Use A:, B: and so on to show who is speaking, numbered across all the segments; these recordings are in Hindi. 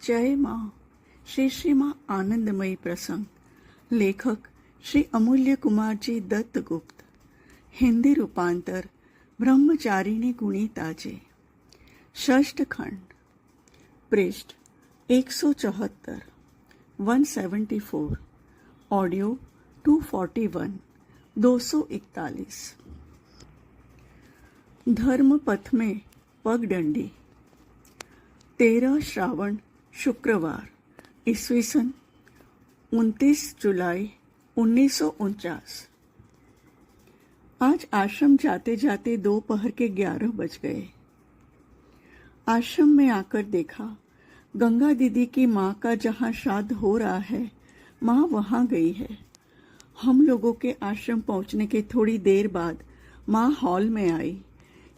A: जय माँ। श्री माँ आनंदमयी प्रसंग। लेखक श्री अमूल्य कुमार जी दत्तगुप्त। हिंदी रूपांतर ब्रह्मचारिणी गुणीताजे। षष्ठ खंड। पृष्ठ 174 174। ऑडियो 241 241। धर्म पथ में पगडंडी। 13 श्रावण शुक्रवार ईस्वीसन 29 जुलाई 1949। आज आश्रम जाते जाते दोपहर के 11 बज गए। आश्रम में आकर देखा गंगा दीदी की माँ का जहाँ श्राद्ध हो रहा है, माँ वहाँ गई है। हम लोगों के आश्रम पहुँचने के थोड़ी देर बाद माँ हॉल में आई।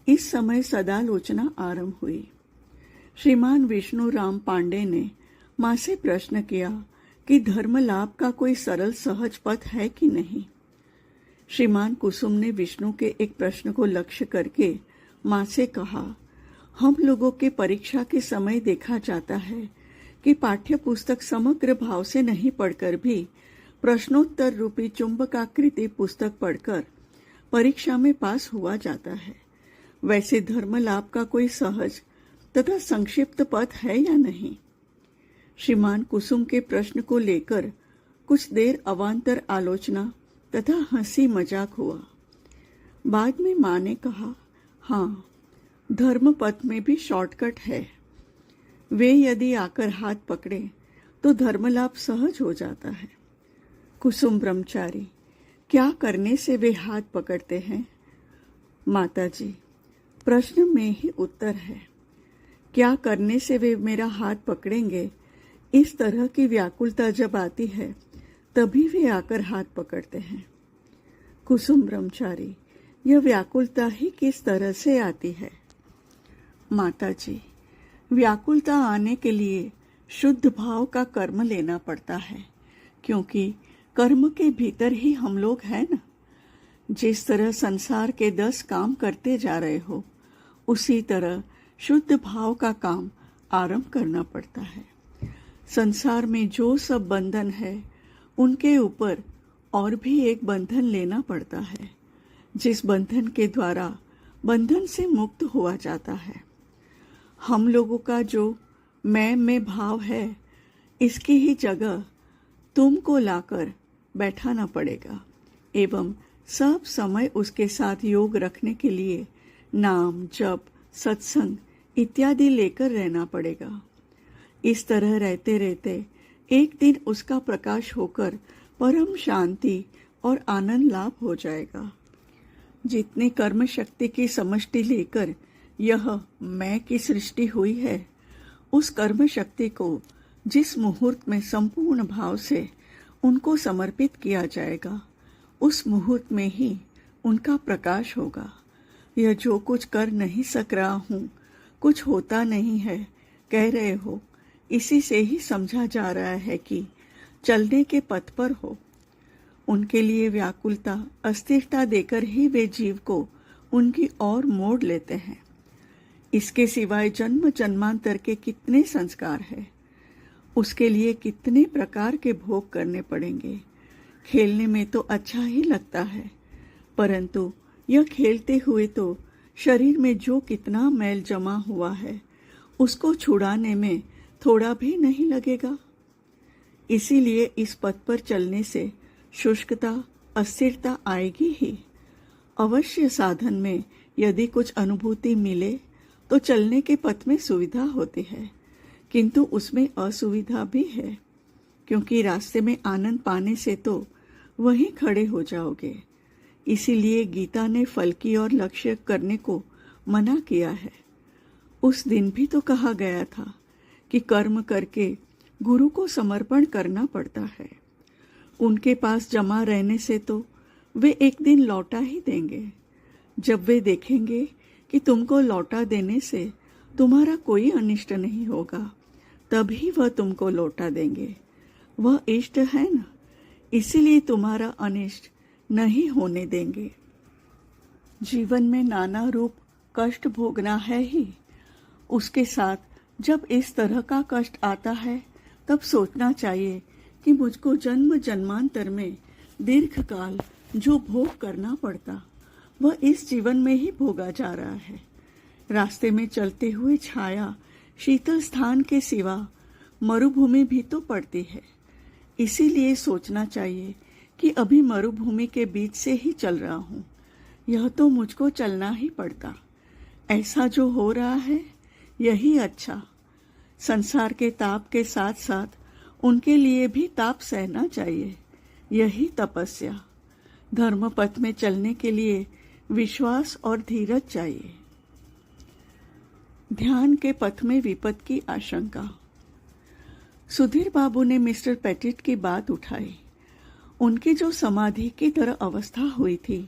A: इस समय सदालोचना आरंभ हुई। श्रीमान विष्णु राम पांडे ने माँ से प्रश्न किया कि धर्म लाभ का कोई सरल सहज पथ है कि नहीं। श्रीमान कुसुम ने विष्णु के एक प्रश्न को लक्ष्य करके माँ से कहा, हम लोगों के परीक्षा के समय देखा जाता है कि पाठ्य पुस्तक समग्र भाव से नहीं पढ़कर भी प्रश्नोत्तर रूपी चुंबकाकृति पुस्तक पढ़कर परीक्षा में पास हुआ जाता है। वैसे धर्म लाभ का कोई सहज तथा संक्षिप्त पथ है या नहीं। श्रीमान कुसुम के प्रश्न को लेकर कुछ देर अवान्तर आलोचना तथा हंसी मजाक हुआ। बाद में माँ ने कहा, हाँ, धर्म पथ में भी शॉर्टकट है। वे यदि आकर हाथ पकड़े तो धर्म लाभ सहज हो जाता है। कुसुम ब्रह्मचारी, क्या करने से वे हाथ पकड़ते हैं? माताजी, प्रश्न में ही उत्तर है। क्या करने से वे मेरा हाथ पकड़ेंगे, इस तरह की व्याकुलता जब आती है तभी वे आकर हाथ पकड़ते हैं। कुसुम ब्रह्मचारी, यह व्याकुलता ही किस तरह से आती है? माताजी, व्याकुलता आने के लिए शुद्ध भाव का कर्म लेना पड़ता है, क्योंकि कर्म के भीतर ही हम लोग हैं न। जिस तरह संसार के 10 काम करते जा रहे हो, उसी तरह शुद्ध भाव का काम आरंभ करना पड़ता है। संसार में जो सब बंधन है, उनके ऊपर और भी एक बंधन लेना पड़ता है, जिस बंधन के द्वारा बंधन से मुक्त हुआ जाता है। हम लोगों का जो मैं में भाव है, इसकी ही जगह तुमको लाकर बैठाना पड़ेगा एवं सब समय उसके साथ योग रखने के लिए नाम, जप, सत्संग इत्यादि लेकर रहना पड़ेगा। इस तरह रहते रहते एक दिन उसका प्रकाश होकर परम शांति और आनंद लाभ हो जाएगा। जितनी कर्म शक्ति की समष्टि लेकर यह मैं की सृष्टि हुई है, उस कर्म शक्ति को जिस मुहूर्त में संपूर्ण भाव से उनको समर्पित किया जाएगा, उस मुहूर्त में ही उनका प्रकाश होगा। यह जो कुछ कर नहीं सक रहा हूँ, कुछ होता नहीं है कह रहे हो, इसी से ही समझा जा रहा है कि चलने के पथ पर हो। उनके लिए व्याकुलता, अस्थिरता देकर ही वे जीव को उनकी ओर मोड़ लेते हैं। इसके सिवाय जन्म जन्मांतर के कितने संस्कार है, उसके लिए कितने प्रकार के भोग करने पड़ेंगे। खेलने में तो अच्छा ही लगता है, परंतु यह खेलते हुए तो शरीर में जो कितना मैल जमा हुआ है, उसको छुड़ाने में थोड़ा भी नहीं लगेगा। इसीलिए इस पथ पर चलने से शुष्कता, अस्थिरता आएगी ही। अवश्य साधन में यदि कुछ अनुभूति मिले तो चलने के पथ में सुविधा होती है, किंतु उसमें असुविधा भी है, क्योंकि रास्ते में आनंद पाने से तो वहीं खड़े हो जाओगे। इसीलिए गीता ने फल की ओर लक्ष्य करने को मना किया है। उस दिन भी तो कहा गया था कि कर्म करके गुरु को समर्पण करना पड़ता है। उनके पास जमा रहने से तो वे एक दिन लौटा ही देंगे। जब वे देखेंगे कि तुमको लौटा देने से तुम्हारा कोई अनिष्ट नहीं होगा, तभी वह तुमको लौटा देंगे। वह इष्ट है ना, इसीलिए तुम्हारा अनिष्ट नहीं होने देंगे। जीवन में नाना रूप कष्ट भोगना है ही, उसके साथ जब इस तरह का कष्ट आता है तब सोचना चाहिए कि मुझको जन्म जन्मांतर में दीर्घकाल जो भोग करना पड़ता वह इस जीवन में ही भोगा जा रहा है। रास्ते में चलते हुए छाया शीतल स्थान के सिवा मरुभूमि भी तो पड़ती है। इसीलिए सोचना चाहिए कि अभी मरुभूमि के बीच से ही चल रहा हूँ, यह तो मुझको चलना ही पड़ता। ऐसा जो हो रहा है यही अच्छा। संसार के ताप के साथ साथ उनके लिए भी ताप सहना चाहिए, यही तपस्या। धर्म पथ में चलने के लिए विश्वास और धीरज चाहिए। ध्यान के पथ में विपद की आशंका। सुधीर बाबू ने मिस्टर पेटिट की बात उठाई। उनकी जो समाधि की तरह अवस्था हुई थी,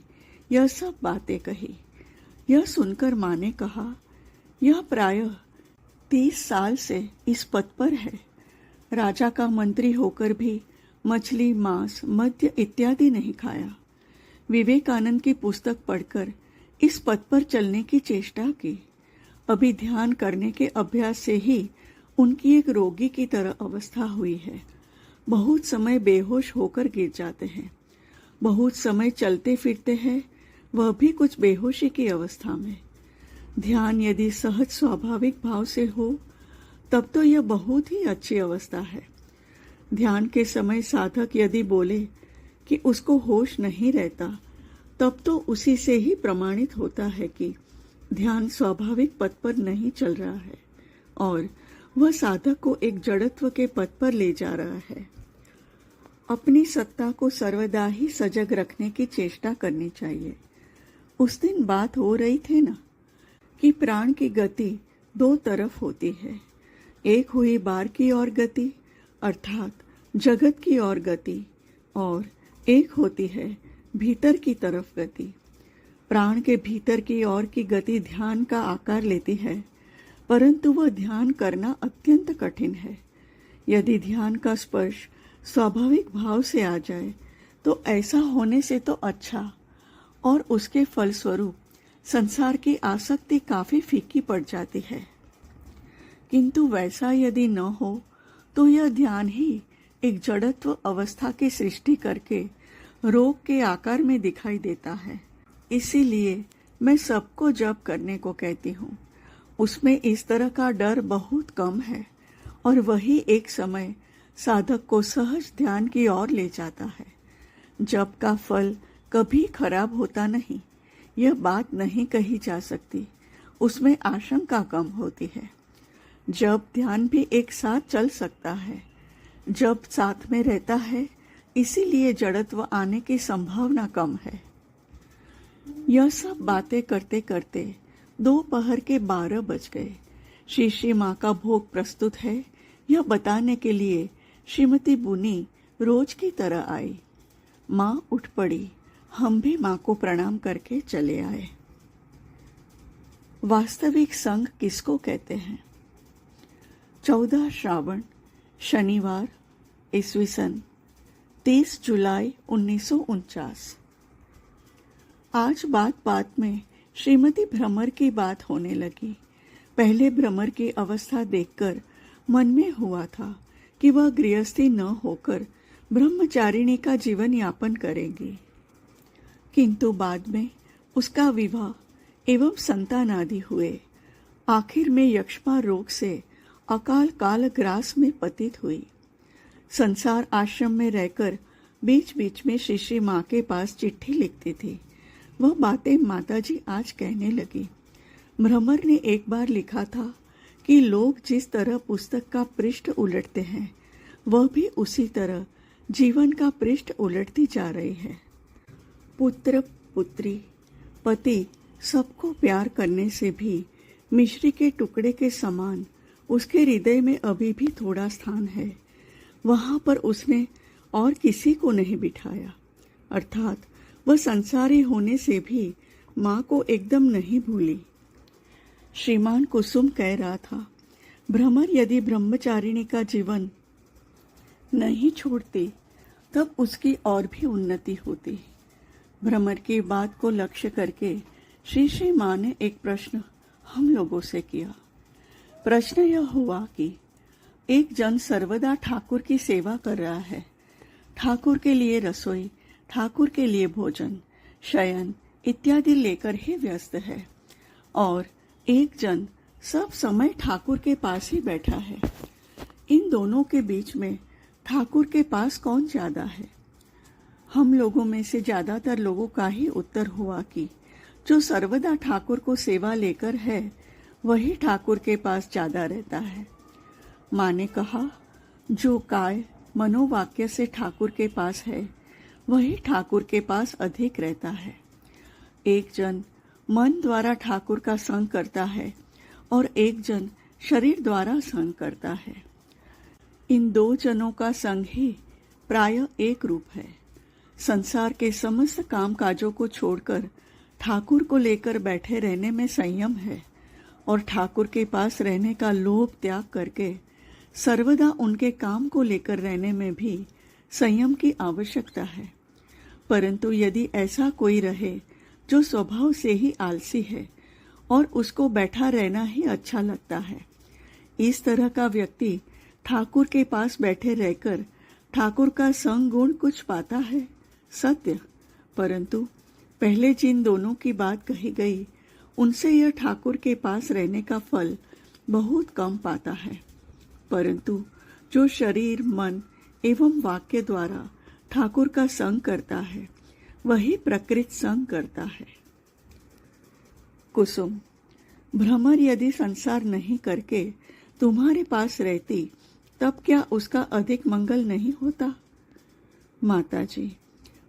A: यह सब बातें कही। यह सुनकर माँ ने कहा, यह प्रायः 30 साल से इस पद पर है। राजा का मंत्री होकर भी मछली, मांस, मद्य इत्यादि नहीं खाया। विवेकानंद की पुस्तक पढ़कर इस पद पर चलने की चेष्टा की। अभी ध्यान करने के अभ्यास से ही उनकी एक रोगी की तरह अवस्था हुई है। बहुत समय बेहोश होकर गिर जाते हैं, बहुत समय चलते फिरते हैं, वह भी कुछ बेहोशी की अवस्था में। ध्यान यदि सहज स्वाभाविक भाव से हो तब तो यह बहुत ही अच्छी अवस्था है। ध्यान के समय साधक यदि बोले कि उसको होश नहीं रहता, तब तो उसी से ही प्रमाणित होता है कि ध्यान स्वाभाविक पथ पर नहीं चल रहा है और वह साधक को एक जड़त्व के पथ पर ले जा रहा है। अपनी सत्ता को सर्वदा ही सजग रखने की चेष्टा करनी चाहिए। उस दिन बात हो रही थी ना कि प्राण की गति 2 तरफ होती है। एक हुई बाहर की ओर गति अर्थात जगत की ओर गति, और एक होती है भीतर की तरफ गति। प्राण के भीतर की ओर की गति ध्यान का आकार लेती है, परंतु वह ध्यान करना अत्यंत कठिन है। यदि ध्यान का स्पर्श स्वाभाविक भाव से आ जाए तो ऐसा होने से तो अच्छा, और उसके फलस्वरूप संसार की आसक्ति काफी फीकी पड़ जाती है। किंतु वैसा यदि न हो तो यह ध्यान ही एक जड़त्व अवस्था की सृष्टि करके रोग के आकार में दिखाई देता है। इसीलिए मैं सबको जप करने को कहती हूँ। उसमें इस तरह का डर बहुत कम है और वही एक समय साधक को सहज ध्यान की ओर ले जाता है। जप का फल कभी खराब होता नहीं, यह बात नहीं कही जा सकती। उसमें आशंका कम होती है। जब ध्यान भी एक साथ चल सकता है, जब साथ में रहता है, इसीलिए जड़त्व आने की संभावना कम है। यह सब बातें करते करते दोपहर के 12 बज गए। श्री माँ का भोग प्रस्तुत है, यह बताने के लिए श्रीमती बुनी रोज की तरह आई। माँ उठ पड़ी। हम भी माँ को प्रणाम करके चले आए। वास्तविक संघ किसको कहते हैं? 14 श्रावण शनिवार ईस्वी सन 30 जुलाई 1949। आज बात बात में श्रीमती भ्रमर की बात होने लगी। पहले भ्रमर की अवस्था देखकर मन में हुआ था कि वह गृहस्थी न होकर ब्रह्मचारिणी का जीवन यापन करेंगी, किंतु बाद में उसका विवाह एवं संतान आदि हुए। आखिर में यक्ष्मा रोग से अकाल काल ग्रास में पतित हुई। संसार आश्रम में रहकर बीच बीच में श्री माँ के पास चिट्ठी लिखती थी। वह बातें माताजी आज कहने लगी। भ्रमर ने एक बार लिखा था कि लोग जिस तरह पुस्तक का पृष्ठ उलटते हैं, वह भी उसी तरह जीवन का पृष्ठ उलटती जा रही है। पुत्र पुत्री पति सबको प्यार करने से भी मिश्री के टुकड़े के समान उसके हृदय में अभी भी थोड़ा स्थान है। वहां पर उसने और किसी को नहीं बिठाया, अर्थात वह संसारी होने से भी माँ को एकदम नहीं भूली। श्रीमान कुसुम कह रहा था, भ्रमर यदि ब्रह्मचारिणी का जीवन नहीं छोड़ती तब उसकी और भी उन्नति होती। भ्रमर की बात को लक्ष्य करके श्री माँ ने एक प्रश्न हम लोगों से किया। प्रश्न यह हुआ कि एक जन सर्वदा ठाकुर की सेवा कर रहा है, ठाकुर के लिए रसोई, ठाकुर के लिए भोजन, शयन इत्यादि लेकर ही व्यस्त है, और एक जन सब समय ठाकुर के पास ही बैठा है। इन दोनों के बीच में ठाकुर के पास कौन ज्यादा है? हम लोगों में से ज्यादातर लोगों का ही उत्तर हुआ कि जो सर्वदा ठाकुर को सेवा लेकर है वही ठाकुर के पास ज्यादा रहता है। माँ ने कहा, जो काय मनोवाक्य से ठाकुर के पास है वही ठाकुर के पास अधिक रहता है। एक जन मन द्वारा ठाकुर का संग करता है और एक जन शरीर द्वारा संग करता है। इन दो जनों का संग ही प्राय एक रूप है। संसार के समस्त काम काजों को छोड़कर ठाकुर को लेकर बैठे रहने में संयम है, और ठाकुर के पास रहने का लोभ त्याग करके सर्वदा उनके काम को लेकर रहने में भी संयम की आवश्यकता है। परंतु यदि ऐसा कोई रहे जो स्वभाव से ही आलसी है और उसको बैठा रहना ही अच्छा लगता है, इस तरह का व्यक्ति ठाकुर के पास बैठे रहकर ठाकुर का संग गुण कुछ पाता है, सत्य, परंतु पहले जिन दोनों की बात कही गई उनसे यह ठाकुर के पास रहने का फल बहुत कम पाता है। परंतु जो शरीर, मन एवं वाक्य द्वारा ठाकुर का संग करता है वही प्रकृत संग करता है। कुसुम, भ्रमर यदि संसार नहीं करके तुम्हारे पास रहती तब क्या उसका अधिक मंगल नहीं होता? माताजी,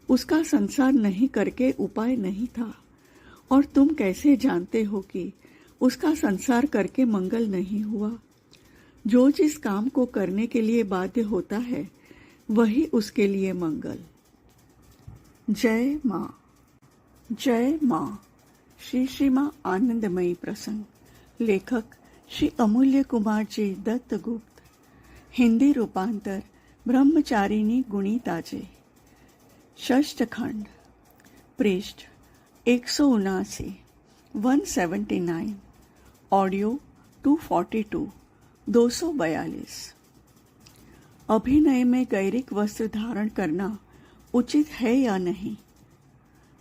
A: उसका संसार नहीं करके उपाय नहीं था, और तुम कैसे जानते हो कि उसका संसार करके मंगल नहीं हुआ? जो जिस काम को करने के लिए बाध्य होता है वही उसके लिए मंगल। जय माँ, जय माँ। श्री श्री माँ आनंदमयी प्रसंग। लेखक श्री अमूल्य कुमार जी दत्तगुप्त। हिंदी रूपांतर ब्रह्मचारिणी गुणिताजे। षष्ठ खंड। पृष्ठ 179, 179। ऑडियो 242, 242। अभिनय में गैरिक वस्त्र धारण करना उचित है या नहीं?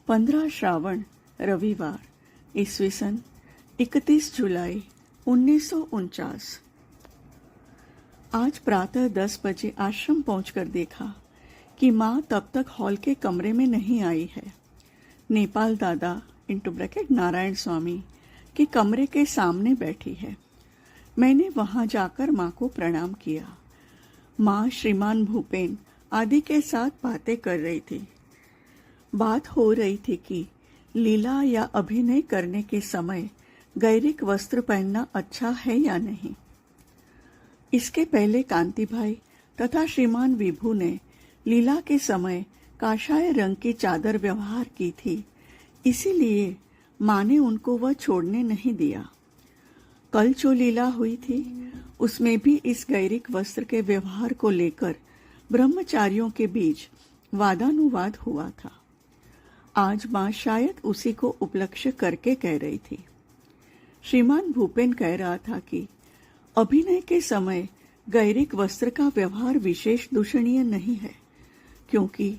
A: 15 श्रावण रविवार, ईस्वी सन 31 जुलाई 1949। आज प्रातः 10 बजे आश्रम पहुंचकर देखा कि माँ तब तक हॉल के कमरे में नहीं आई है। नेपाल दादा नारायण स्वामी के कमरे के सामने बैठी है। मैंने वहां जाकर माँ को प्रणाम किया। माँ श्रीमान भूपेन आदि के साथ बातें कर रही थी। बात हो रही थी कि लीला या अभिनय करने के समय गैरिक वस्त्र पहनना अच्छा है या नहीं। इसके पहले कांति भाई तथा श्रीमान विभू ने लीला के समय काशाय रंग की चादर व्यवहार की थी, इसीलिए माँ ने उनको वह छोड़ने नहीं दिया। कल जो लीला हुई थी उसमें भी इस गैरिक वस्त्र के व्यवहार को लेकर ब्रह्मचारियों के बीच वादानुवाद हुआ था। आज माँ शायद उसी को उपलक्ष्य करके कह रही थी। श्रीमान भूपेन कह रहा था कि अभिनय के समय गैरिक वस्त्र का व्यवहार विशेष दूषणीय नहीं है, क्योंकि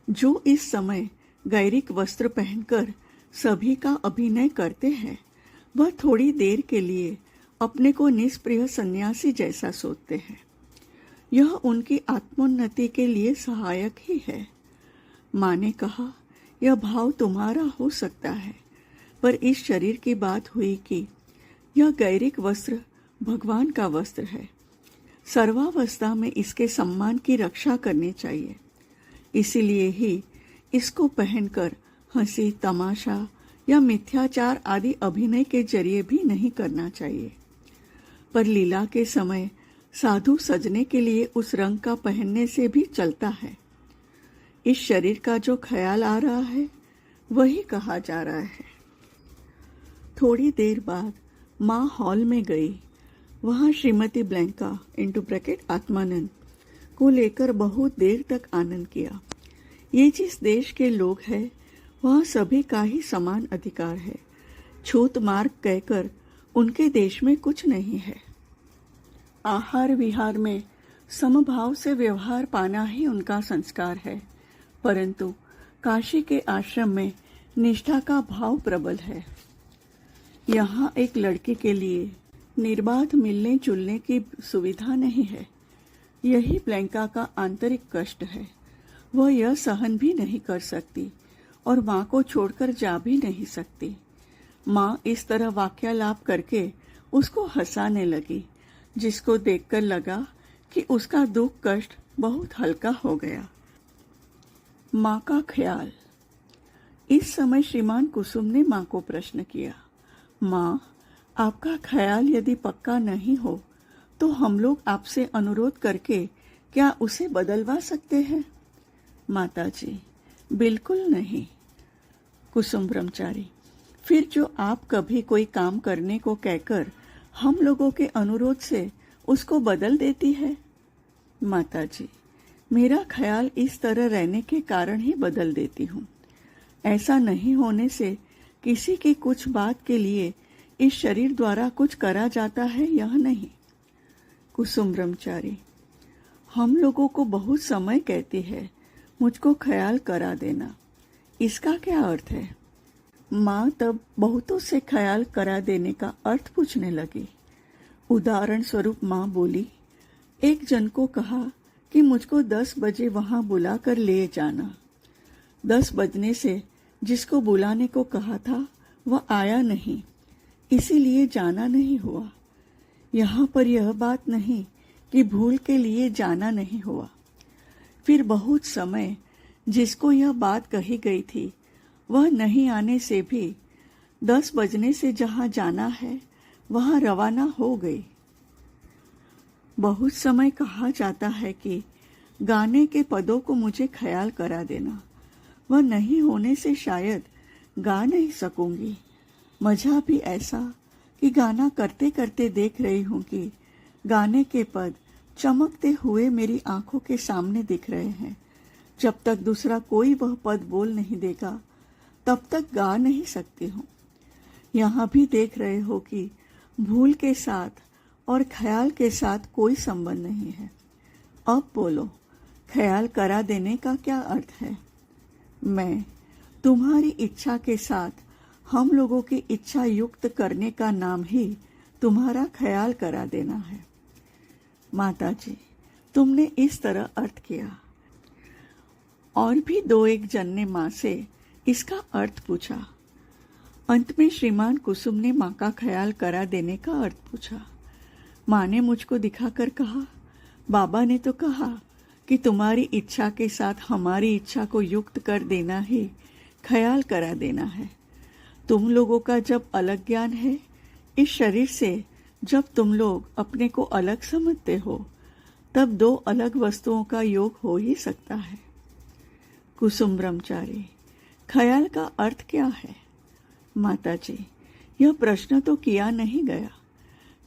A: जो इस समय गैरिक वस्त्र पहनकर सभी का अभिनय करते हैं वह थोड़ी देर के लिए अपने को निष्प्रिय सन्यासी जैसा सोचते हैं। यह उनकी आत्मोन्नति के लिए सहायक ही है। माँ ने कहा, यह भाव तुम्हारा हो सकता है, पर इस शरीर की बात हुई कि यह गैरिक वस्त्र भगवान का वस्त्र है। सर्वावस्था में इसके सम्मान की रक्षा करनी चाहिए। इसीलिए ही इसको पहनकर हंसी तमाशा या मिथ्याचार आदि अभिनय के जरिए भी नहीं करना चाहिए। पर लीला के समय साधु सजने के लिए उस रंग का पहनने से भी चलता है। इस शरीर का जो ख्याल आ रहा है वही कहा जा रहा है। थोड़ी देर बाद माँ हॉल में गई। वहां श्रीमती ब्लैंका आत्मानंद को लेकर बहुत देर तक आनंद किया। ये जिस देश के लोग हैं वहाँ सभी का ही समान अधिकार है। छूत मार्ग कहकर उनके देश में कुछ नहीं है। आहार विहार में समभाव से व्यवहार पाना ही उनका संस्कार है, परंतु काशी के आश्रम में निष्ठा का भाव प्रबल है। यहाँ एक लड़के के लिए निर्बाध मिलने जुलने की सुविधा नहीं है। यही प्लैंका का आंतरिक कष्ट है। वह यह सहन भी नहीं कर सकती और माँ को छोड़कर जा भी नहीं सकती। माँ इस तरह वाक्यालाप करके उसको हंसाने लगी, जिसको देखकर लगा कि उसका दुख कष्ट बहुत हल्का हो गया। माँ का ख्याल। इस समय श्रीमान कुसुम ने माँ को प्रश्न किया, माँ, आपका ख्याल यदि पक्का नहीं हो तो हम लोग आपसे अनुरोध करके क्या उसे बदलवा सकते हैं? माताजी, बिल्कुल नहीं। कुसुम ब्रह्मचारी, फिर जो आप कभी कोई काम करने को कहकर हम लोगों के अनुरोध से उसको बदल देती है। माताजी, मेरा ख्याल इस तरह रहने के कारण ही बदल देती हूँ। ऐसा नहीं होने से किसी की कुछ बात के लिए इस शरीर द्वारा कुछ करा जाता है, यह नहीं। कुसुम ब्रह्मचारी, हम लोगों को बहुत समय कहती है मुझको ख्याल करा देना, इसका क्या अर्थ है? माँ तब बहुतों से ख्याल करा देने का अर्थ पूछने लगी। उदाहरण स्वरूप माँ बोली, एक जन को कहा कि मुझको 10 बजे वहां बुलाकर ले जाना। 10 बजने से जिसको बुलाने को कहा था वह आया नहीं, इसीलिए जाना नहीं हुआ। यहाँ पर यह बात नहीं कि भूल के लिए जाना नहीं हुआ। फिर बहुत समय जिसको यह बात कही गई थी वह नहीं आने से भी 10 बजने से जहाँ जाना है वहाँ रवाना हो गई। बहुत समय कहा जाता है कि गाने के पदों को मुझे ख्याल करा देना, वह नहीं होने से शायद गा नहीं सकूंगी। मजा भी ऐसा कि गाना करते करते देख रही हूँ कि गाने के पद चमकते हुए मेरी आंखों के सामने दिख रहे हैं। जब तक दूसरा कोई वह पद बोल नहीं देगा तब तक गा नहीं सकती हूँ। यहाँ भी देख रहे हो कि भूल के साथ और ख्याल के साथ कोई संबंध नहीं है। अब बोलो, ख्याल करा देने का क्या अर्थ है? मैं तुम्हारी इच्छा के साथ हम लोगों की इच्छा युक्त करने का नाम ही तुम्हारा ख्याल करा देना है। माताजी, तुमने इस तरह अर्थ किया। और भी 2-1 जन ने माँ से इसका अर्थ पूछा। अंत में श्रीमान कुसुम ने माँ का ख्याल करा देने का अर्थ पूछा। माँ ने मुझको दिखाकर कहा, बाबा ने तो कहा कि तुम्हारी इच्छा के साथ हमारी इच्छा को युक्त कर देना ही ख्याल करा देना है। तुम लोगों का जब अलग ज्ञान है, इस शरीर से जब तुम लोग अपने को अलग समझते हो, तब 2 अलग वस्तुओं का योग हो ही सकता है। कुसुम ब्रह्मचारी, ख्याल का अर्थ क्या है? माताजी, यह प्रश्न तो किया नहीं गया,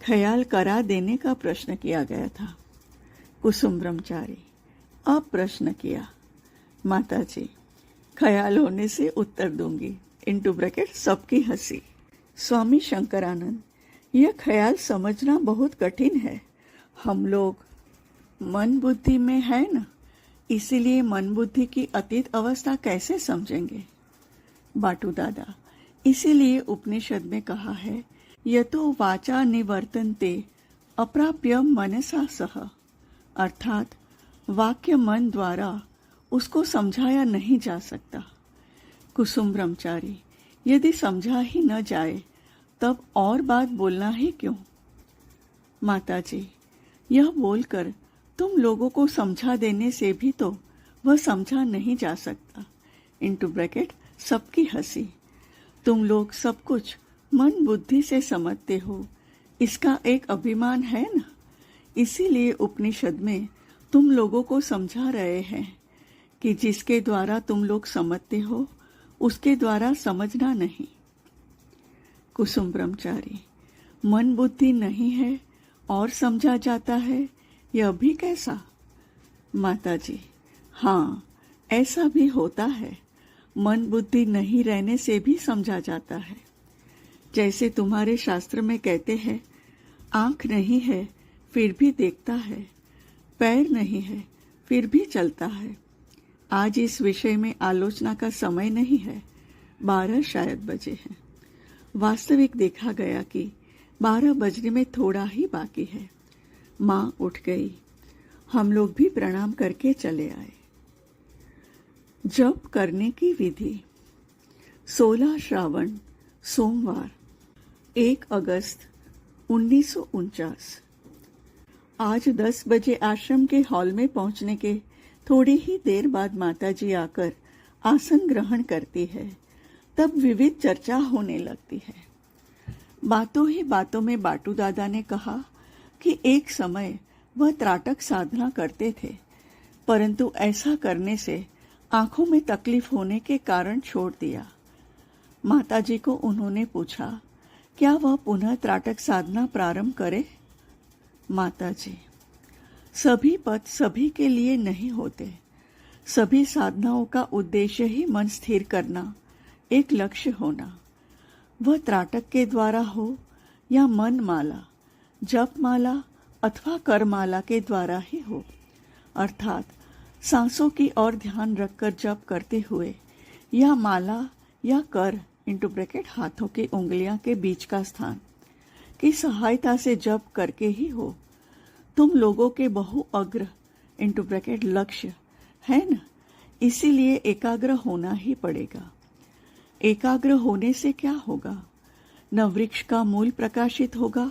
A: ख्याल करा देने का प्रश्न किया गया था। कुसुम ब्रह्मचारी, अब प्रश्न किया। माताजी, ख्याल होने से उत्तर दूंगी। इनटू ब्रैकेट सबकी हंसी। स्वामी शंकरानंद, यह ख्याल समझना बहुत कठिन है। हम लोग मन बुद्धि में है ना, इसीलिए मन बुद्धि की अतीत अवस्था कैसे समझेंगे? बाटू दादा, इसीलिए उपनिषद में कहा है, यतो वाचा निवर्तन्ते अप्राप्य मनसा सह, अर्थात वाक्य मन द्वारा उसको समझाया नहीं जा सकता। कुसुम ब्रह्मचारी, यदि समझा ही न जाए तब और बात बोलना ही क्यों? माताजी, यह बोलकर तुम लोगों को समझा देने से भी तो वह समझा नहीं जा सकता। इनटू ब्रैकेट सबकी हंसी। तुम लोग सब कुछ मन बुद्धि से समझते हो, इसका एक अभिमान है ना, इसीलिए उपनिषद में तुम लोगों को समझा रहे हैं कि जिसके द्वारा तुम लोग समझते हो उसके द्वारा समझना नहीं। कुसुम ब्रह्मचारी, मन बुद्धि नहीं है और समझा जाता है, यह भी कैसा? माताजी, हाँ, ऐसा भी होता है। मन बुद्धि नहीं रहने से भी समझा जाता है। जैसे तुम्हारे शास्त्र में कहते हैं, आंख नहीं है फिर भी देखता है, पैर नहीं है फिर भी चलता है। आज इस विषय में आलोचना का समय नहीं है, 12 शायद बजे हैं। वास्तविक देखा गया कि 12 बजने में थोड़ा ही बाकी है। माँ उठ गई, हम लोग भी प्रणाम करके चले आए। जप करने की विधि। 16 श्रावण सोमवार 1 अगस्त 1949। आज 10 बजे आश्रम के हॉल में पहुंचने के थोड़ी ही देर बाद माताजी आकर आसन ग्रहण करती है। तब विविध चर्चा होने लगती है। बातों ही बातों में बाटू दादा ने कहा कि एक समय वह त्राटक साधना करते थे, परंतु ऐसा करने से आंखों में तकलीफ होने के कारण छोड़ दिया। माताजी को उन्होंने पूछा, क्या वह पुनः त्राटक साधना प्रारंभ करे? माताजी, सभी पद सभी के लिए नहीं होते। सभी साधनाओं का उद्देश्य ही मन स्थिर करना, एक लक्ष्य होना। वह त्राटक के द्वारा हो या मन माला, जप माला अथवा करमाला के द्वारा ही हो, अर्थात सांसों की ओर ध्यान रखकर जप करते हुए, या माला या कर हाथों की उंगलियां के बीच का स्थान की सहायता से जप करके ही हो। तुम लोगों के बहुअग्र लक्ष्य है न, इसीलिए एकाग्र होना ही पड़ेगा। एकाग्र होने से क्या होगा? न वृक्ष का मूल प्रकाशित होगा,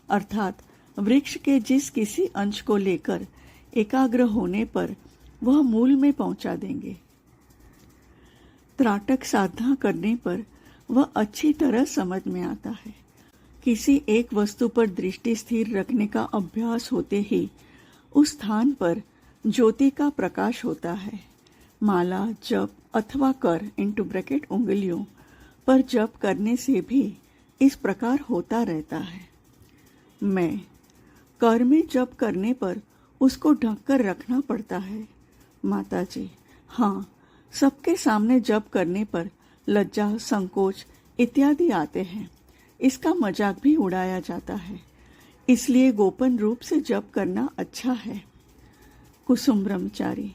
A: अर्थात वृक्ष के जिस किसी अंश को लेकर एकाग्र होने पर वह मूल में पहुंचा देंगे। त्राटक साधना करने पर वह अच्छी तरह समझ में आता है। किसी एक वस्तु पर दृष्टि स्थिर रखने का अभ्यास होते ही उस स्थान पर ज्योति का प्रकाश होता है। माला, जप अथवा कर उंगलियों पर जप करने से भी इस प्रकार होता रहता है। मैं कर में जप करने पर उसको ढककर रखना पड़ता है। माताजी, हाँ, सबके सामने जप करने पर लज्जा, संकोच इत्यादि आते हैं। इसका मजाक भी उड़ाया जाता है, इसलिए गोपन रूप से जप करना अच्छा है। कुसुम ब्रह्मचारी,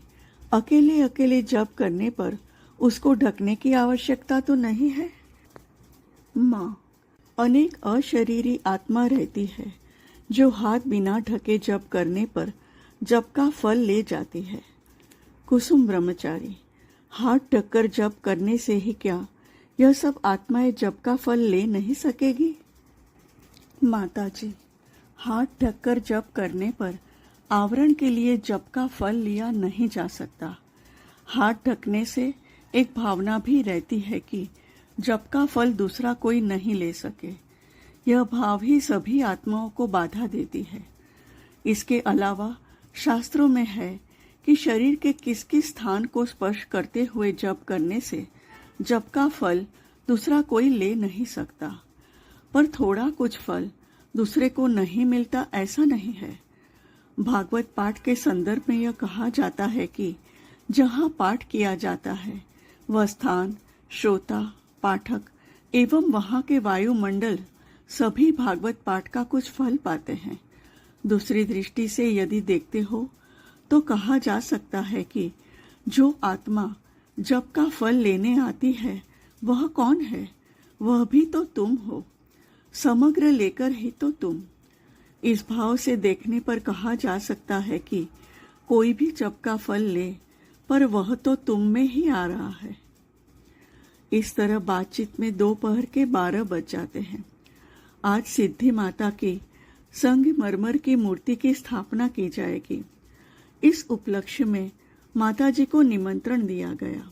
A: अकेले अकेले जप करने पर उसको ढकने की आवश्यकता तो नहीं है। माँ, अनेक अशरीरी आत्मा रहती है जो हाथ बिना ढके जप करने पर जप का फल ले जाती है। कुसुम ब्रह्मचारी, हाथ ढककर जप करने से ही क्या यह सब आत्माएं जप का फल ले नहीं सकेगी? माताजी, हाथ ढककर जप करने पर आवरण के लिए जप का फल लिया नहीं जा सकता। हाथ ढकने से एक भावना भी रहती है कि जप का फल दूसरा कोई नहीं ले सके। यह भाव ही सभी आत्माओं को बाधा देती है। इसके अलावा शास्त्रों में है कि शरीर के किस किस स्थान को स्पर्श करते हुए जप करने से जप का फल दूसरा कोई ले नहीं सकता। पर थोड़ा कुछ फल दूसरे को नहीं मिलता ऐसा नहीं है। भागवत पाठ के संदर्भ में यह कहा जाता है कि जहाँ पाठ किया जाता है वह स्थान, श्रोता, पाठक एवं वहाँ के वायुमंडल सभी भागवत पाठ का कुछ फल पाते हैं। दूसरी दृष्टि से यदि देखते हो तो कहा जा सकता है कि जो आत्मा जप का फल लेने आती है वह कौन है? वह भी तो तुम हो, समग्र लेकर ही तो तुम। इस भाव से देखने पर कहा जा सकता है कि कोई भी जप का फल ले, पर वह तो तुम में ही आ रहा है। इस तरह बातचीत में दोपहर के 12 बज जाते हैं। आज सिद्धि माता की संगमरमर की मूर्ति की स्थापना की जाएगी। इस उपलक्ष्य में माताजी को निमंत्रण दिया गया।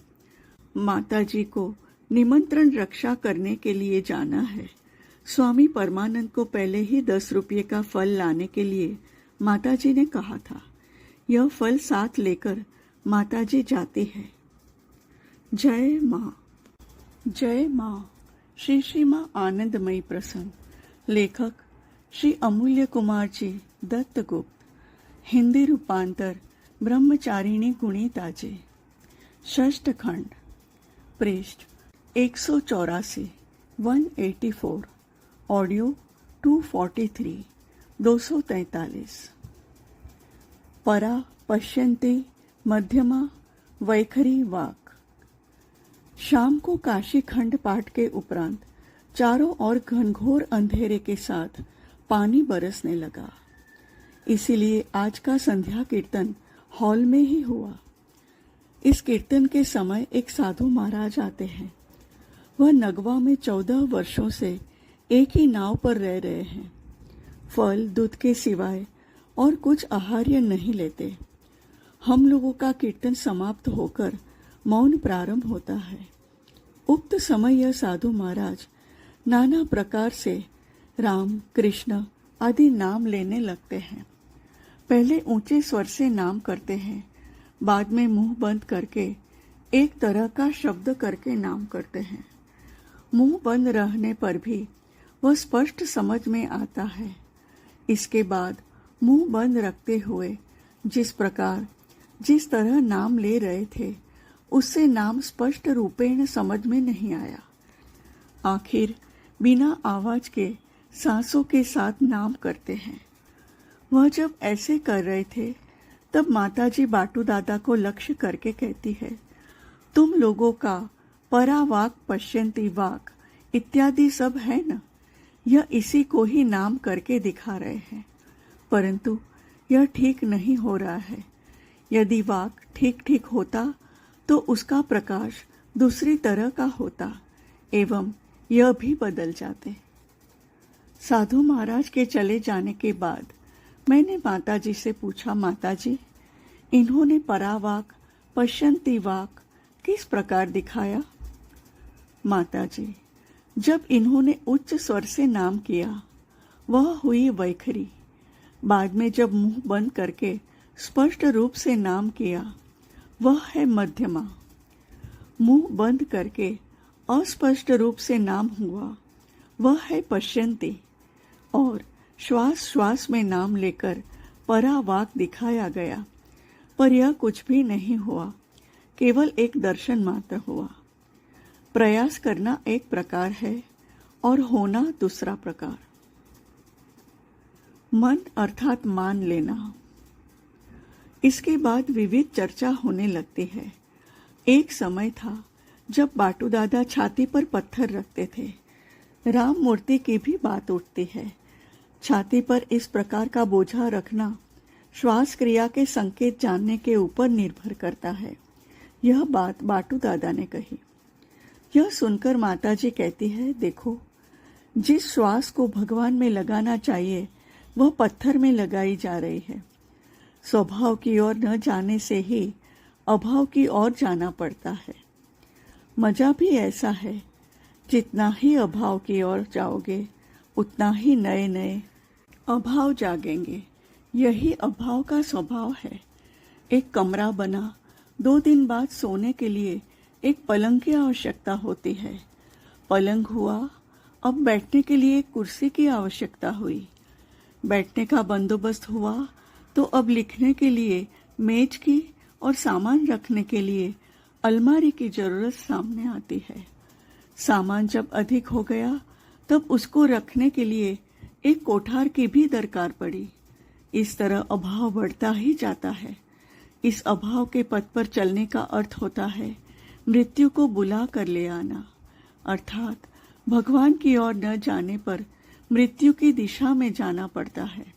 A: माताजी को निमंत्रण रक्षा करने के लिए जाना है। स्वामी परमानंद को पहले ही 10 रुपये का फल लाने के लिए माताजी ने कहा था। यह फल साथ लेकर माताजी जाती है। जय माँ, जय माँ। श्री माँ आनंदमयी प्रसन्न। लेखक श्री अमूल्य कुमार जी दत्तगुप्त। हिंदी रूपांतर ब्रह्मचारिणी गुणिता जी। षष्ठ खंड। पृष्ठ 184, 184। ऑडियो 243। 243 परा पश्यन्ति मध्यमा वैखरी वाक। शाम को काशी खंड पाठ के उपरांत चारों ओर घनघोर अंधेरे के साथ पानी बरसने लगा। इसीलिए आज का संध्या कीर्तन हॉल में ही हुआ। इस कीर्तन के समय एक साधु महाराज आते हैं। वह नगवा में 14 वर्षों से एक ही नाव पर रह रहे हैं। फल दूध के सिवाय और कुछ आहार्य नहीं लेते। हम लोगों का कीर्तन समाप्त होकर मौन प्रारंभ होता है। उक्त समय यह साधु महाराज नाना प्रकार से राम कृष्ण आदि नाम लेने लगते हैं। पहले ऊंचे स्वर से नाम करते हैं, बाद में मुंह बंद करके एक तरह का शब्द करके नाम करते हैं। मुंह बंद रहने पर भी वह स्पष्ट समझ में आता है। इसके बाद मुंह बंद रखते हुए जिस तरह नाम ले रहे थे उससे नाम स्पष्ट रूपेण समझ में नहीं आया। आखिर बिना आवाज के सांसों के साथ नाम करते हैं। वह जब ऐसे कर रहे थे तब माताजी बाटू दादा को लक्ष्य करके कहती है, तुम लोगों का परावाक पश्यन्ति वाक इत्यादि सब है न, यह इसी को ही नाम करके दिखा रहे हैं, परंतु यह ठीक नहीं हो रहा है। यदि वाक ठीक ठीक होता तो उसका प्रकाश दूसरी तरह का होता एवं यह भी बदल जाते। साधु महाराज के चले जाने के बाद मैंने माताजी से पूछा, माताजी इन्होंने परावाक पश्यन्ति वाक किस प्रकार दिखाया? माताजी, जब इन्होंने उच्च स्वर से नाम किया वह हुई वैखरी। बाद में जब मुंह बंद करके स्पष्ट रूप से नाम किया वह है मध्यमा। मुंह बंद करके अस्पष्ट रूप से नाम हुआ वह है पश्यन्ति। और श्वास श्वास में नाम लेकर परावाक दिखाया गया, पर यह कुछ भी नहीं हुआ, केवल एक दर्शन मात्र हुआ। प्रयास करना एक प्रकार है और होना दूसरा प्रकार। मन अर्थात मान लेना। इसके बाद विविध चर्चा होने लगती है। एक समय था जब बाटू दादा छाती पर पत्थर रखते थे। राम मूर्ति की भी बात उठती है। छाती पर इस प्रकार का बोझा रखना श्वास क्रिया के संकेत जानने के ऊपर निर्भर करता है। यह बात बाटू दादा ने कही। यह सुनकर माताजी कहती है, देखो जिस श्वास को भगवान में लगाना चाहिए वह पत्थर में लगाई जा रही है। स्वभाव की ओर न जाने से ही अभाव की ओर जाना पड़ता है। मजा भी ऐसा है, जितना ही अभाव की ओर जाओगे उतना ही नए नए अभाव जागेंगे। यही अभाव का स्वभाव है। एक कमरा बना, 2 दिन बाद सोने के लिए एक पलंग की आवश्यकता होती है। पलंग हुआ, अब बैठने के लिए एक कुर्सी की आवश्यकता हुई। बैठने का बंदोबस्त हुआ तो अब लिखने के लिए मेज की और सामान रखने के लिए अलमारी की जरूरत सामने आती है। सामान जब अधिक हो गया तब उसको रखने के लिए एक कोठार की भी दरकार पड़ी। इस तरह अभाव बढ़ता ही जाता है। इस अभाव के पथ पर चलने का अर्थ होता है मृत्यु को बुला कर ले आना, अर्थात भगवान की ओर न जाने पर मृत्यु की दिशा में जाना पड़ता है।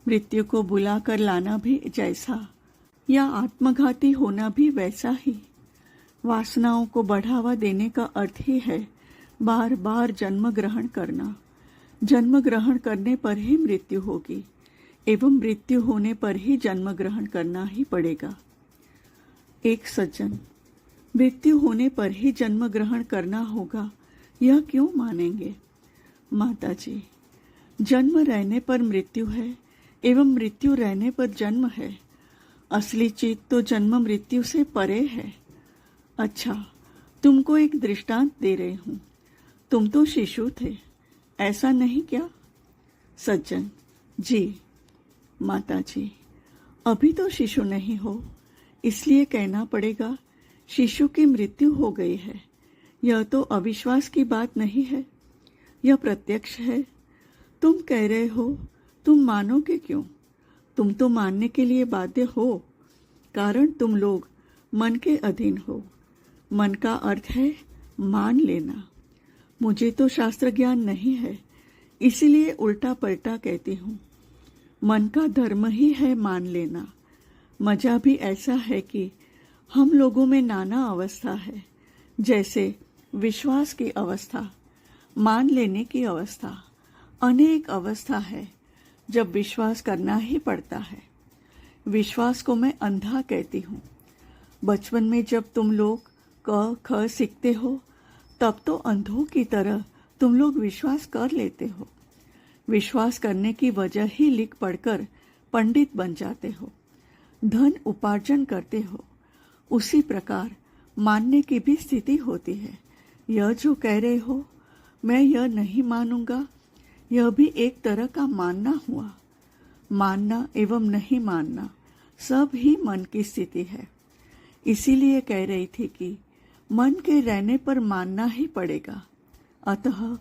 A: मृत्यु को बुला कर लाना भी जैसा या आत्मघाती होना भी वैसा ही। वासनाओं को बढ़ावा देने का अर्थ ही है बार बार जन्म ग्रहण करना। जन्म ग्रहण करने पर ही मृत्यु होगी एवं मृत्यु होने पर ही जन्म ग्रहण करना ही पड़ेगा। एक सज्जन मृत्यु होने पर ही जन्म ग्रहण करना होगा यह क्यों मानेंगे? माताजी, जन्म रहने पर मृत्यु है एवं मृत्यु रहने पर जन्म है। असली चीज तो जन्म मृत्यु से परे है। अच्छा, तुमको एक दृष्टांत दे रही हूँ। तुम तो शिशु थे, ऐसा नहीं क्या? सज्जन, जी। माताजी, अभी तो शिशु नहीं हो, इसलिए कहना पड़ेगा शिशु की मृत्यु हो गई है। यह तो अविश्वास की बात नहीं है, यह प्रत्यक्ष है। तुम कह रहे हो तुम मानोगे क्यों? तुम तो मानने के लिए बाध्य हो, कारण तुम लोग मन के अधीन हो। मन का अर्थ है मान लेना। मुझे तो शास्त्र ज्ञान नहीं है, इसीलिए उल्टा पलटा कहती हूँ। मन का धर्म ही है मान लेना। मजा भी ऐसा है कि हम लोगों में नाना अवस्था है, जैसे विश्वास की अवस्था, मान लेने की अवस्था, अनेक अवस्था है जब विश्वास करना ही पड़ता है। विश्वास को मैं अंधा कहती हूँ। बचपन में जब तुम लोग क ख सीखते हो, तब तो अंधों की तरह तुम लोग विश्वास कर लेते हो। विश्वास करने की वजह ही लिख पढ़कर पंडित बन जाते हो, धन उपार्जन करते हो। उसी प्रकार मानने की भी स्थिति होती है। यह जो कह रहे हो मैं यह नहीं मानूंगा, यह भी एक तरह का मानना हुआ। मानना एवं नहीं मानना सब ही मन की स्थिति है। इसीलिए कह रही थी कि मन के रहने पर मानना ही पड़ेगा। अतः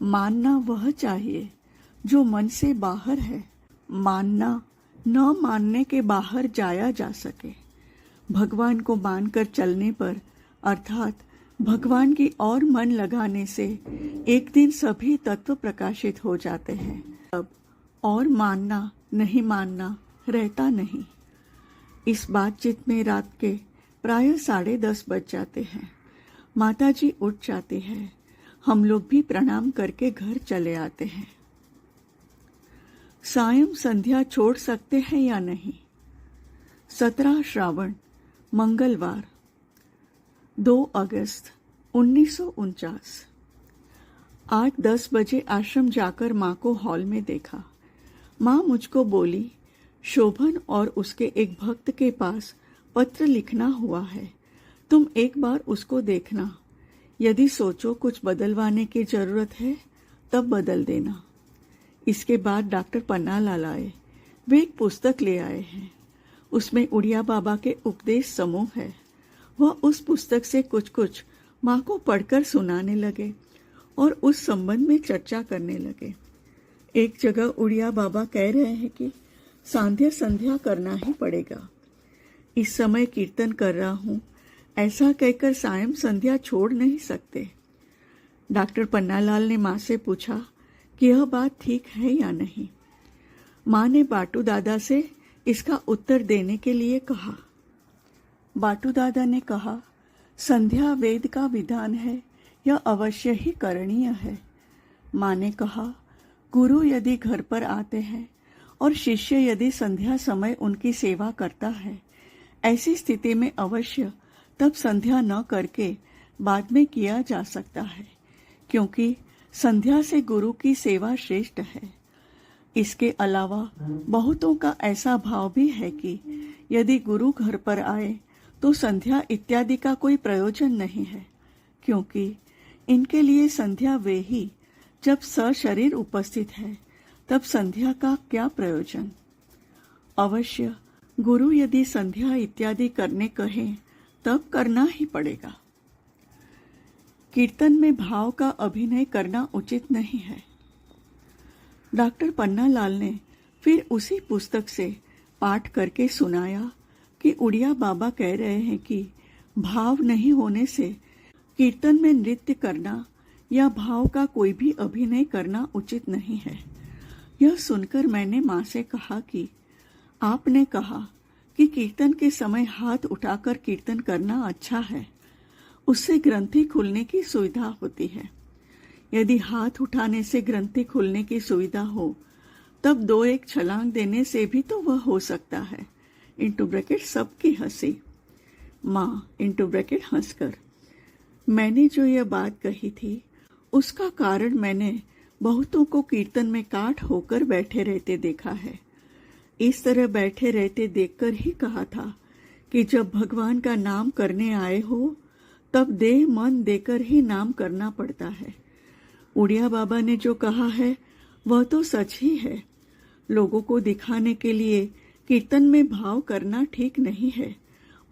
A: मानना वह चाहिए जो मन से बाहर है। मानना न मानने के बाहर जाया जा सके। भगवान को मानकर चलने पर, अर्थात भगवान की ओर मन लगाने से एक दिन सभी तत्व प्रकाशित हो जाते हैं। अब और मानना नहीं मानना रहता नहीं। इस बातचीत में रात के प्राय 10:30 बज जाते हैं। माताजी उठ जाती है। हम लोग भी प्रणाम करके घर चले आते हैं। सायं संध्या छोड़ सकते हैं या नहीं? 17 श्रावण, मंगलवार, 2 अगस्त 1949। 8-10 बजे आश्रम जाकर माँ को हॉल में देखा। माँ मुझको बोली, शोभन और उसके एक भक्त के पास पत्र लिखना हुआ है, तुम एक बार उसको देखना। यदि सोचो कुछ बदलवाने की जरूरत है तब बदल देना। इसके बाद डॉक्टर पन्नालाल आए। वे एक पुस्तक ले आए हैं। उसमें उड़िया बाबा के उपदेश समूह है। वह उस पुस्तक से कुछ कुछ माँ को पढ़कर सुनाने लगे और उस संबंध में चर्चा करने लगे। एक जगह उड़िया बाबा कह रहे हैं कि सांध्य संध्या करना ही पड़ेगा। इस समय कीर्तन कर रहा हूँ, ऐसा कहकर सायं संध्या छोड़ नहीं सकते। डॉक्टर पन्नालाल ने माँ से पूछा कि यह बात ठीक है या नहीं। माँ ने बाटू दादा से इसका उत्तर देने के लिए कहा। बाटू दादा ने कहा, संध्या वेद का विधान है, यह अवश्य ही करणीय है। माँ ने कहा, गुरु यदि घर पर आते हैं और शिष्य यदि संध्या समय उनकी सेवा करता है, ऐसी स्थिति में अवश्य तब संध्या न करके बाद में किया जा सकता है, क्योंकि संध्या से गुरु की सेवा श्रेष्ठ है। इसके अलावा बहुतों का ऐसा भाव भी है कि यदि गुरु घर पर आए तो संध्या इत्यादि का कोई प्रयोजन नहीं है, क्योंकि इनके लिए संध्या वे ही जब सशरीर उपस्थित है, तब संध्या का क्या प्रयोजन। अवश्य गुरु यदि संध्या इत्यादि करने कहें तब करना ही पड़ेगा। कीर्तन में भाव का अभिनय करना उचित नहीं है। डॉक्टर पन्नालाल ने फिर उसी पुस्तक से पाठ करके सुनाया कि उड़िया बाबा कह रहे हैं कि भाव नहीं होने से कीर्तन में नृत्य करना या भाव का कोई भी अभिनय करना उचित नहीं है। यह सुनकर मैंने माँ से कहा कि आपने कहा कि कीर्तन के समय हाथ उठाकर कीर्तन करना अच्छा है, उससे ग्रंथि खुलने की सुविधा होती है। यदि हाथ उठाने से ग्रंथि खुलने की सुविधा हो, तब 2-1 छलांग देने से भी तो वह हो सकता है। * सबकी हंसी। माँ * हंसकर। मैंने जो यह बात कही थी, उसका कारण मैंने बहुतों को कीर्तन में काठ होकर बैठे रहते देखा है। इस तरह बैठे रहते देखकर ही कहा था कि जब भगवान का नाम करने आए हो, तब देह मन देकर ही नाम करना पड़ता है। उड़िया बाबा ने जो कहा है वह तो सच ही है। लोगों को दिखाने के लिए कीर्तन में भाव करना ठीक नहीं है,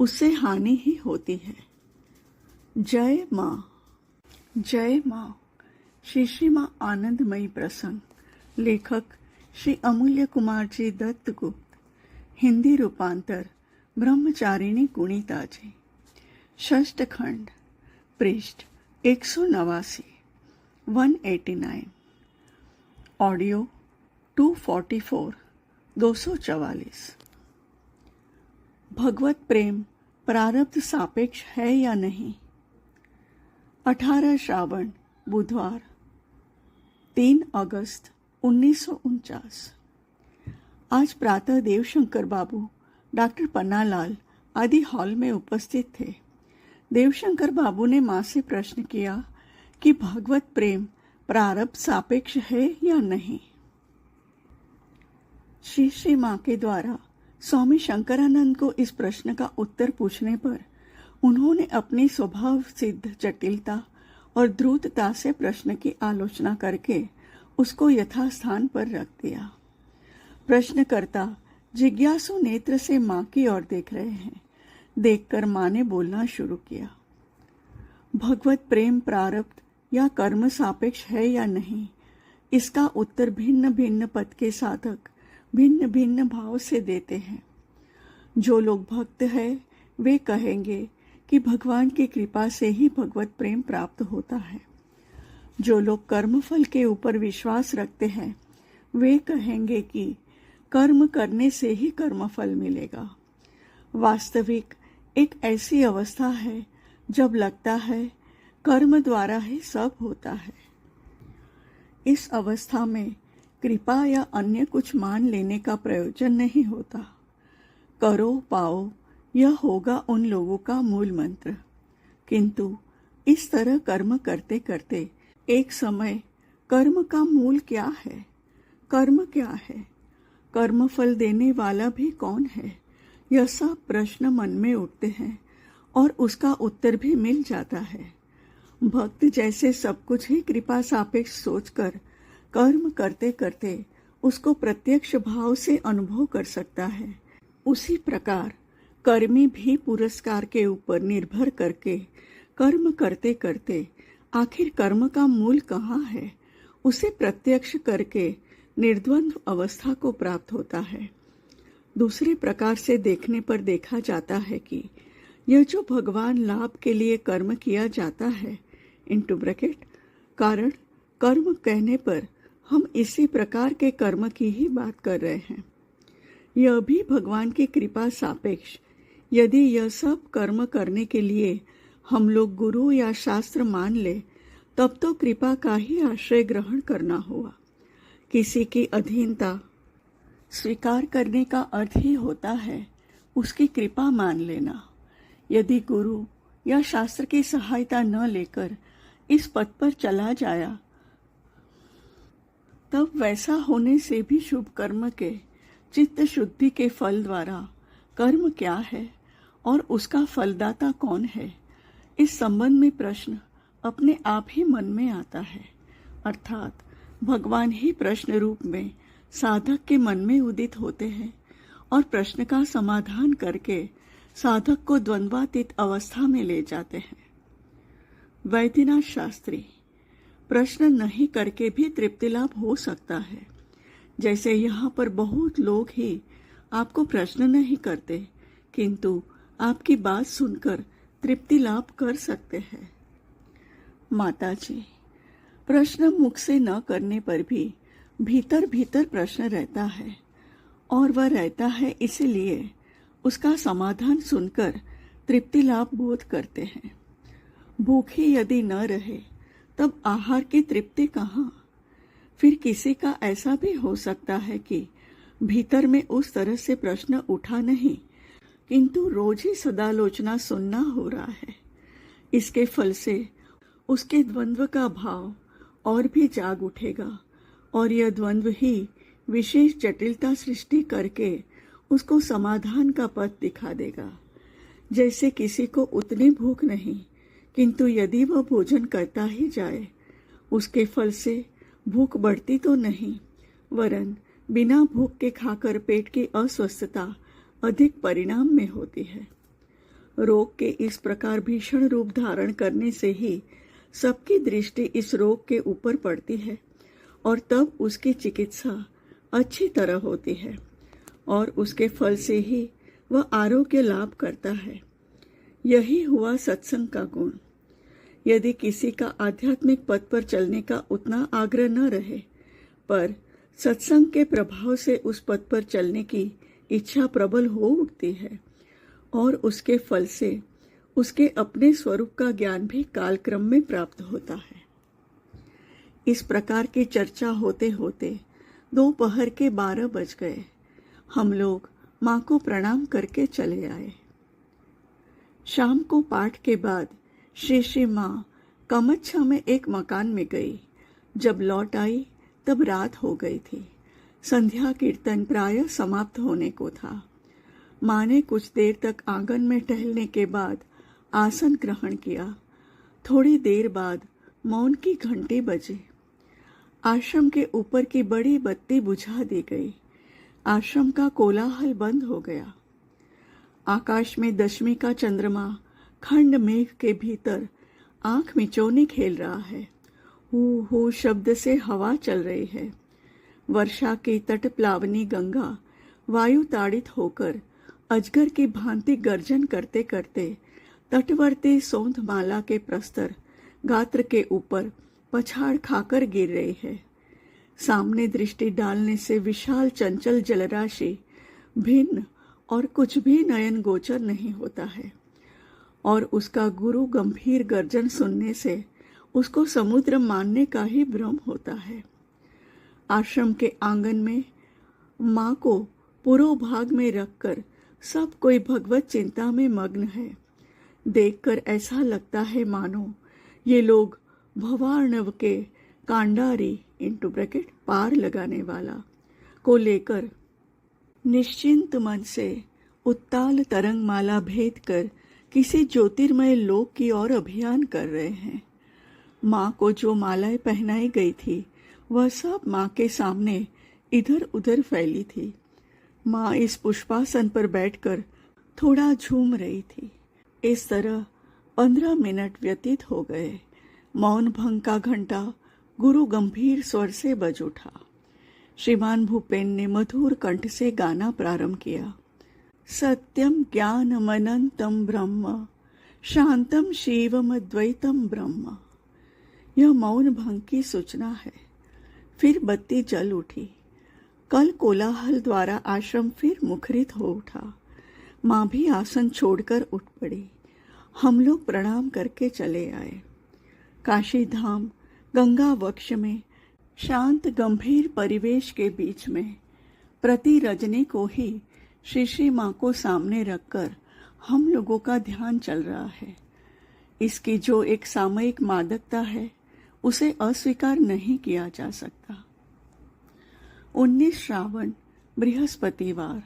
A: उससे हानि ही होती है। जय माँ। जय माँ। श्री श्री माँ आनंदमयी प्रसंग। लेखक श्री अमूल्य कुमार जी दत्तगुप्त। हिंदी रूपांतर ब्रह्मचारिणी गुणिता जी। षष्ठ खंड, पृष्ठ 189, 189। ऑडियो 244, 244। भगवत प्रेम प्रारब्ध सापेक्ष है या नहीं। 18 श्रावण बुधवार, 3 अगस्त 1949। आज प्रातः देवशंकर बाबू, डॉक्टर पन्नालाल आदि हॉल में उपस्थित थे। देवशंकर बाबू ने मां से प्रश्न किया कि भगवत प्रेम प्रारब्ध सापेक्ष है या नहीं। श्री मां के द्वारा स्वामी शंकरानंद को इस प्रश्न का उत्तर पूछने पर उन्होंने अपनी स्वभाव सिद्ध जटिलता और द्रुतता से प्रश्न की आलोचना करके उसको यथास्थान पर रख दिया। प्रश्नकर्ता जिज्ञासु नेत्र से मां की ओर देख रहे हैं। देखकर मां ने बोलना शुरू किया। भगवत प्रेम प्रारब्ध या कर्म सापेक्ष है या नहीं, इसका उत्तर भिन्न भिन्न पद के साधक भिन्न भिन्न भाव से देते हैं। जो लोग भक्त हैं वे कहेंगे कि भगवान की कृपा से ही भगवत प्रेम प्राप्त होता है। जो लोग कर्मफल के ऊपर विश्वास रखते हैं वे कहेंगे कि कर्म करने से ही कर्मफल मिलेगा। वास्तविक एक ऐसी अवस्था है जब लगता है कर्म द्वारा ही सब होता है। इस अवस्था में कृपा या अन्य कुछ मान लेने का प्रयोजन नहीं होता। करो पाओ यह होगा उन लोगों का मूल मंत्र। किंतु इस तरह कर्म करते करते एक समय कर्म का मूल क्या है, कर्म क्या है, कर्म फल देने वाला भी कौन है, यह सब प्रश्न मन में उठते हैं और उसका उत्तर भी मिल जाता है। भक्त जैसे सब कुछ ही कृपा सापेक्ष सोचकर कर्म करते करते उसको प्रत्यक्ष भाव से अनुभव कर सकता है, उसी प्रकार कर्मी भी पुरस्कार के ऊपर निर्भर करके कर्म करते करते आखिर कर्म का मूल कहाँ है उसे प्रत्यक्ष करके निर्द्वंद्व अवस्था को प्राप्त होता है। दूसरे प्रकार से देखने पर देखा जाता है कि यह जो भगवान लाभ के लिए कर्म किया जाता है इनटू ब्रैकेट कारण कर्म कहने पर हम इसी प्रकार के कर्म की ही बात कर रहे हैं। यह भी भगवान की कृपा सापेक्ष यदि यह सब कर्म करने के लिए हम लोग गुरु या शास्त्र मान ले तब तो कृपा का ही आश्रय ग्रहण करना हुआ। किसी की अधीनता स्वीकार करने का अर्थ ही होता है उसकी कृपा मान लेना। यदि गुरु या शास्त्र की सहायता न लेकर इस पथ पर चला जाया तब वैसा होने से भी शुभ कर्म के चित्त शुद्धि के फल द्वारा कर्म क्या है और उसका फलदाता कौन है, इस संबंध में प्रश्न अपने आप ही मन में आता है। अर्थात भगवान ही प्रश्न रूप में साधक के मन में उदित होते हैं और प्रश्न का समाधान करके साधक को द्वंद्वातीत अवस्था में ले जाते हैं। वैद्यनाथ शास्त्री, प्रश्न नहीं करके भी तृप्ति लाभ हो सकता है। जैसे यहाँ पर बहुत लोग ही आपको प्रश्न नहीं करते किंतु आपकी बात सुनकर तृप्ति लाभ कर सकते हैं। माताजी, प्रश्न मुख से न करने पर भी भीतर भीतर प्रश्न रहता है और वह रहता है इसलिए उसका समाधान सुनकर तृप्ति लाभ बोध करते हैं। भूखी यदि न रहे तब आहार की तृप्ति कहाँ। फिर किसी का ऐसा भी हो सकता है कि भीतर में उस तरह से प्रश्न उठा नहीं किंतु रोज ही सदालोचना सुनना हो रहा है। इसके फल से उसके द्वंद्व का भाव और भी जाग उठेगा और यह द्वंद्व ही विशेष जटिलता सृष्टि करके उसको समाधान का पथ दिखा देगा। जैसे किसी को उतनी भूख नहीं किंतु यदि वह भोजन करता ही जाए उसके फल से भूख बढ़ती तो नहीं वरन बिना भूख के खाकर पेट की अस्वस्थता अधिक परिणाम में होती है। रोग के इस प्रकार भीषण रूप धारण करने से ही सबकी दृष्टि इस रोग के ऊपर पड़ती है और तब उसकी चिकित्सा अच्छी तरह होती है और उसके फल से ही वह आरोग्य लाभ करता है। यही हुआ सत्संग का गुण। यदि किसी का आध्यात्मिक पथ पर चलने का उतना आग्रह न रहे, पर सत्संग के प्रभाव से उस पथ पर चलने की इच्छा प्रबल हो उठती है और उसके फल से उसके अपने स्वरूप का ज्ञान भी कालक्रम में प्राप्त होता है। इस प्रकार की चर्चा होते होते दोपहर के 12 बज गए। हम लोग माँ को प्रणाम करके चले आए। शाम को पाठ के बाद श्री माँ कमच्छा में एक मकान में गई। जब लौट आई तब रात हो गई थी। संध्या कीर्तन प्रायः समाप्त होने को था। माँ ने कुछ देर तक आंगन में टहलने के बाद आसन ग्रहण किया। थोड़ी देर बाद मौन की घंटी बजी। आश्रम के ऊपर की बड़ी बत्ती बुझा दी गई। आश्रम का कोलाहल बंद हो गया। आकाश में दशमी का चंद्रमा खंड मेघ के भीतर आंख मिचौनी खेल रहा है। हू शब्द से हवा चल रही है। वर्षा की तटप्लावनी गंगा वायु ताड़ित होकर अजगर की भांति गर्जन करते करते तटवर्ती सौंधमाला के प्रस्तर गात्र के ऊपर पछाड़ खाकर गिर रही है। सामने दृष्टि डालने से विशाल चंचल जलराशि भिन्न और कुछ भी नयन गोचर नहीं होता है और उसका गुरु गंभीर गर्जन सुनने से उसको समुद्र मानने का ही भ्रम होता है। आश्रम के आंगन में माँ को पुरोभाग में रखकर सब कोई भगवत चिंता में मग्न है। देखकर ऐसा लगता है मानो ये लोग भवार्णव के कांडारी पार लगाने वाला को लेकर निश्चिंत मन से उत्ताल तरंगमाला भेद कर किसी ज्योतिर्मय लोक की ओर अभियान कर रहे हैं। माँ को जो मालाएं पहनाई गई थी वह सब माँ के सामने इधर उधर फैली थी। माँ इस पुष्पासन पर बैठकर थोड़ा झूम रही थी। इस तरह 15 मिनट व्यतीत हो गए। मौन भंग का घंटा गुरु गंभीर स्वर से बज उठा। श्रीमान भूपेन ने मधुर कंठ से गाना प्रारंभ किया। सत्यम ज्ञानम अनंतम ब्रह्म शांतम शिवम अद्वैतम ब्रह्म। यह मौन भंग की सूचना है। फिर बत्ती जल उठी। कल कोलाहल द्वारा आश्रम फिर मुखरित हो उठा। माँ भी आसन छोड़कर उठ पड़ी। हम लोग प्रणाम करके चले आए। काशी धाम गंगा वक्ष में शांत गंभीर परिवेश के बीच में प्रति रजनी को ही श्री माँ को सामने रखकर हम लोगों का ध्यान चल रहा है। इसकी जो एक सामयिक मादकता है उसे अस्वीकार नहीं किया जा सकता। 19 श्रावण बृहस्पतिवार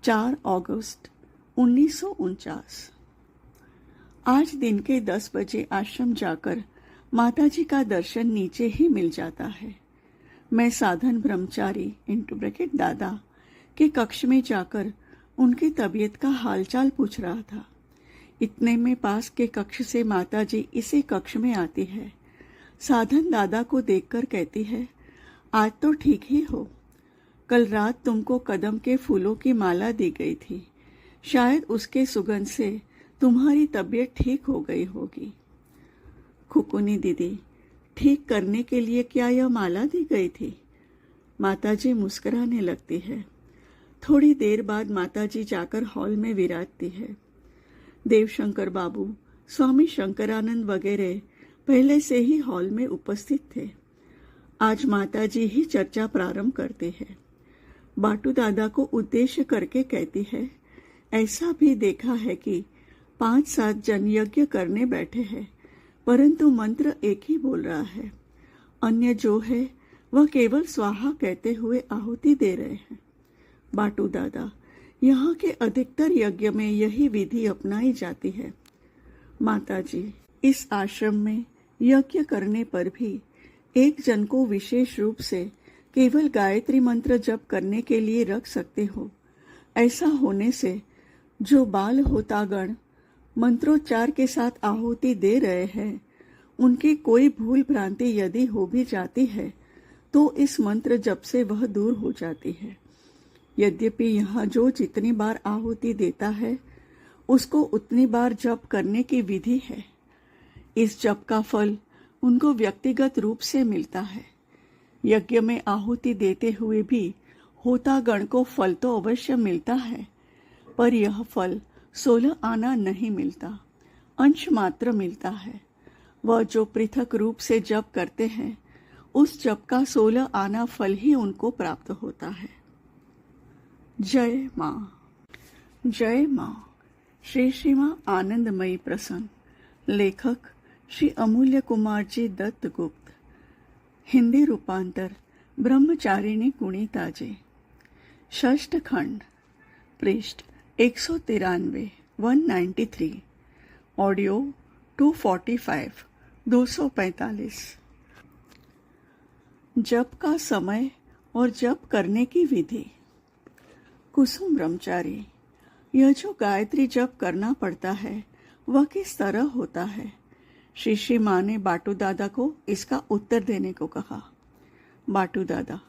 A: 4 अगस्त 1949। आज दिन के 10 बजे आश्रम जाकर माताजी का दर्शन नीचे ही मिल जाता है। मैं साधन ब्रह्मचारी दादा के कक्ष में जाकर उनकी तबीयत का हालचाल पूछ रहा था। इतने में पास के कक्ष से माताजी इसी कक्ष में आती है। साधन दादा को देखकर कहती है, आज तो ठीक ही हो। कल रात तुमको कदम के फूलों की माला दी गई थी। शायद उसके सुगंध से तुम्हारी तबीयत ठीक हो गई होगी। खुकुनी दीदी, ठीक करने के लिए क्या यह माला दी गई थी? माताजी मुस्कुराने लगती है। थोड़ी देर बाद माताजी जाकर हॉल में विराजती है। देवशंकर बाबू, स्वामी शंकरानंद वगैरह पहले से ही हॉल में उपस्थित थे। आज माताजी ही चर्चा प्रारंभ करते हैं। बाटू दादा को उद्देश्य करके कहती है, ऐसा भी देखा है कि 5-7 जन यज्ञ करने बैठे हैं, परंतु मंत्र एक ही बोल रहा है। अन्य जो है वह केवल स्वाहा कहते हुए आहुति दे रहे हैं। बाटू दादा, यहाँ के अधिकतर यज्ञ में यही विधि अपनाई जाती है। माताजी, इस आश्रम में यज्ञ करने पर भी एक जन को विशेष रूप से केवल गायत्री मंत्र जप करने के लिए रख सकते हो। ऐसा होने से जो बाल होतागण मंत्रोच्चार के साथ आहुति दे रहे हैं, उनकी कोई भूल भ्रांति यदि हो भी जाती है तो इस मंत्र जप से वह दूर हो जाती है। यद्यपि यहाँ जो जितनी बार आहुति देता है उसको उतनी बार जप करने की विधि है। इस जप का फल उनको व्यक्तिगत रूप से मिलता है। यज्ञ में आहुति देते हुए भी होता गण को फल तो अवश्य मिलता है, पर यह फल 16 आना नहीं मिलता, अंश मात्र मिलता है। वह जो पृथक रूप से जप करते हैं उस जप का 16 आना फल ही उनको प्राप्त होता है। जय माँ। जय माँ। श्री श्री माँ आनंदमयी प्रसन्न। लेखक श्री अमूल्य कुमार जी दत्तगुप्त। हिंदी रूपांतर ब्रह्मचारिणी गुणिता जी। षष्ठ खंड। पृष्ठ 193 193। ऑडियो 245 245। जप का समय और जप करने की विधि। कुसुम ब्रह्मचारी, यह जो गायत्री जप करना पड़ता है वह किस तरह होता है? श्री श्री माँ ने बाटू दादा को इसका उत्तर देने को कहा। बाटू दादा,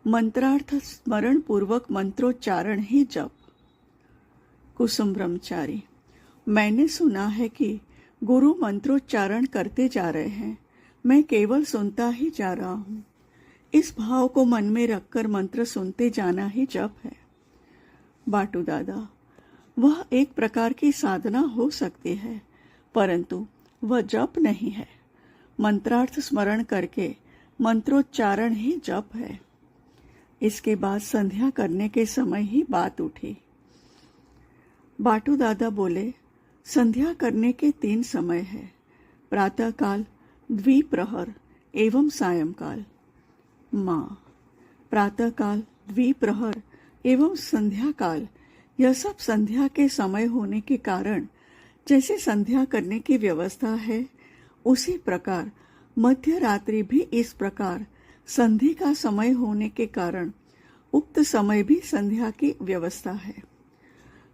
A: मंत्रार्थ स्मरण पूर्वक मंत्रोच्चारण ही जप। कुसुम ब्रह्मचारी, मैंने सुना है कि गुरु मंत्रोच्चारण करते जा रहे हैं, मैं केवल सुनता ही जा रहा हूँ। इस भाव को मन में रखकर मंत्र सुनते जाना ही जप है। बाटू दादा, वह एक प्रकार की साधना हो सकती है, परंतु वह जप नहीं है। मंत्रार्थ स्मरण करके मंत्रोच्चारण ही जप है। इसके बाद संध्या करने के समय ही बात उठी। बाटू दादा बोले, संध्या करने के 3 समय है, प्रातःकाल, द्विप्रहर एवं सायंकाल। माँ, प्रातःकाल, द्विप्रहर एवं संध्या काल, यह सब संध्या के समय होने के कारण जैसे संध्या करने की व्यवस्था है, उसी प्रकार मध्य रात्रि भी इस प्रकार संधि का समय होने के कारण उक्त समय भी संध्या की व्यवस्था है।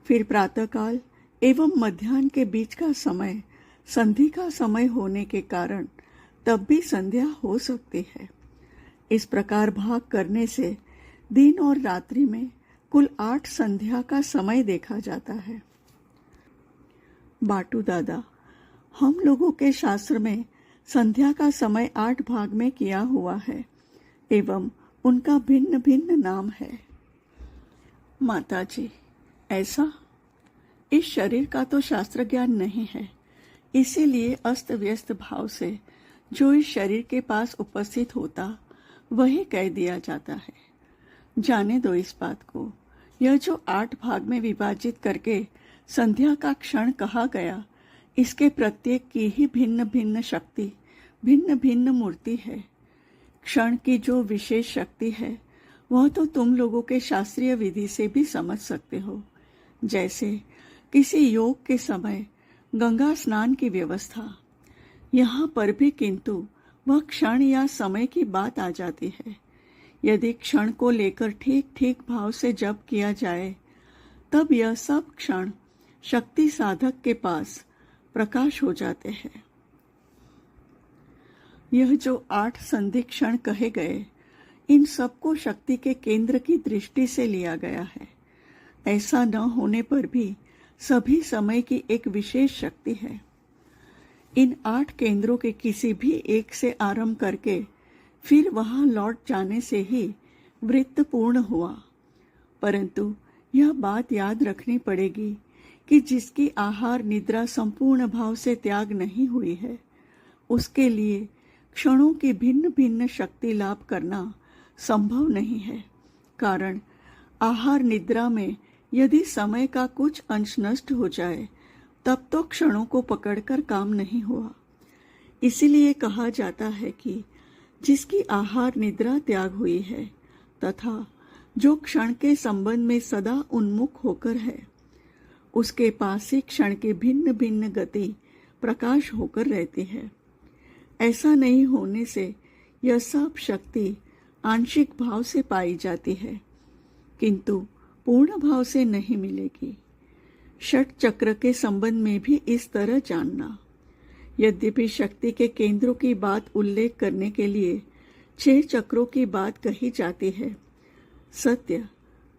A: फिर प्रातःकाल एवं मध्याह्न के बीच का समय संधि का समय होने के कारण तब भी संध्या हो सकती है। इस प्रकार भाग करने से दिन और रात्रि में कुल 8 संध्या का समय देखा जाता है। बाटू दादा, हम लोगों के शास्त्र में संध्या का समय 8 भाग में किया हुआ है एवं उनका भिन्न भिन्न नाम है। माताजी, ऐसा? इस शरीर का तो शास्त्र ज्ञान नहीं है, इसीलिए अस्त व्यस्त भाव से जो इस शरीर के पास उपस्थित होता वही कह दिया जाता है। जाने दो इस बात को। यह जो 8 भाग में विभाजित करके संध्या का क्षण कहा गया, इसके प्रत्येक की ही भिन्न भिन्न शक्ति, भिन्न भिन्न मूर्ति है। क्षण की जो विशेष शक्ति है वह तो तुम लोगों के शास्त्रीय विधि से भी समझ सकते हो। जैसे किसी योग के समय गंगा स्नान की व्यवस्था, यहाँ पर भी किंतु वह क्षण या समय की बात आ जाती है। यदि क्षण को लेकर ठीक ठीक भाव से जप किया जाए तब यह सब क्षण शक्ति साधक के पास प्रकाश हो जाते हैं। यह जो 8 संधि क्षण कहे गए, इन सबको शक्ति के केंद्र की दृष्टि से लिया गया है। ऐसा न होने पर भी सभी समय की एक विशेष शक्ति है। इन 8 केंद्रों के किसी भी एक से आरंभ करके फिर वहां लौट जाने से ही वृत्त पूर्ण हुआ। परंतु यह बात याद रखनी पड़ेगी कि जिसकी आहार निद्रा संपूर्ण भाव से त्याग नहीं हुई है, उसके लिए क्षणों की भिन्न भिन्न शक्ति लाभ करना संभव नहीं है। कारण आहार निद्रा में यदि समय का कुछ अंश नष्ट हो जाए तब तो क्षणों को पकड़कर काम नहीं हुआ। इसीलिए कहा जाता है कि जिसकी आहार निद्रा त्याग हुई है तथा जो क्षण के संबंध में सदा उन्मुख होकर है, उसके पास ही क्षण की भिन्न भिन्न गति प्रकाश होकर रहती है। ऐसा नहीं होने से यह सब शक्ति आंशिक भाव से पाई जाती है, किंतु पूर्ण भाव से नहीं मिलेगी। षट चक्र के संबंध में भी इस तरह जानना। यद्यपि शक्ति के केंद्रों की बात उल्लेख करने के लिए 6 चक्रों की बात कही जाती है, सत्य,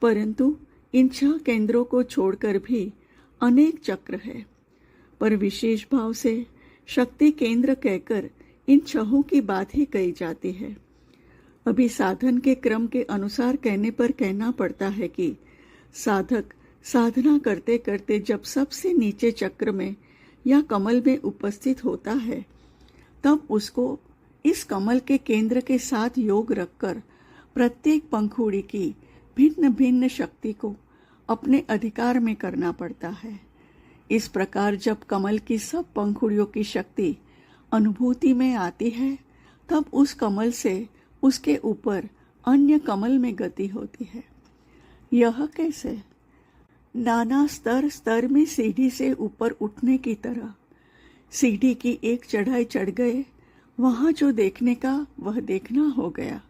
A: परंतु इन 6 केंद्रों को छोड़कर भी अनेक चक्र है, पर विशेष भाव से शक्ति केंद्र कहकर इन 6 की बात ही कही जाती है। अभी साधन के क्रम के अनुसार कहने पर कहना पड़ता है कि साधक साधना करते करते जब सबसे नीचे चक्र में या कमल में उपस्थित होता है, तब उसको इस कमल के केंद्र के साथ योग रखकर प्रत्येक पंखुड़ी की भिन्न भिन्न शक्ति को अपने अधिकार में करना पड़ता है। इस प्रकार जब कमल की सब पंखुड़ियों की शक्ति अनुभूति में आती है, तब उस कमल से उसके ऊपर अन्य कमल में गति होती है। यह कैसे? नाना स्तर स्तर में सीढ़ी से ऊपर उठने की तरह। सीढ़ी की एक चढ़ाई चढ़ गए, वहां जो देखने का वह देखना हो गया।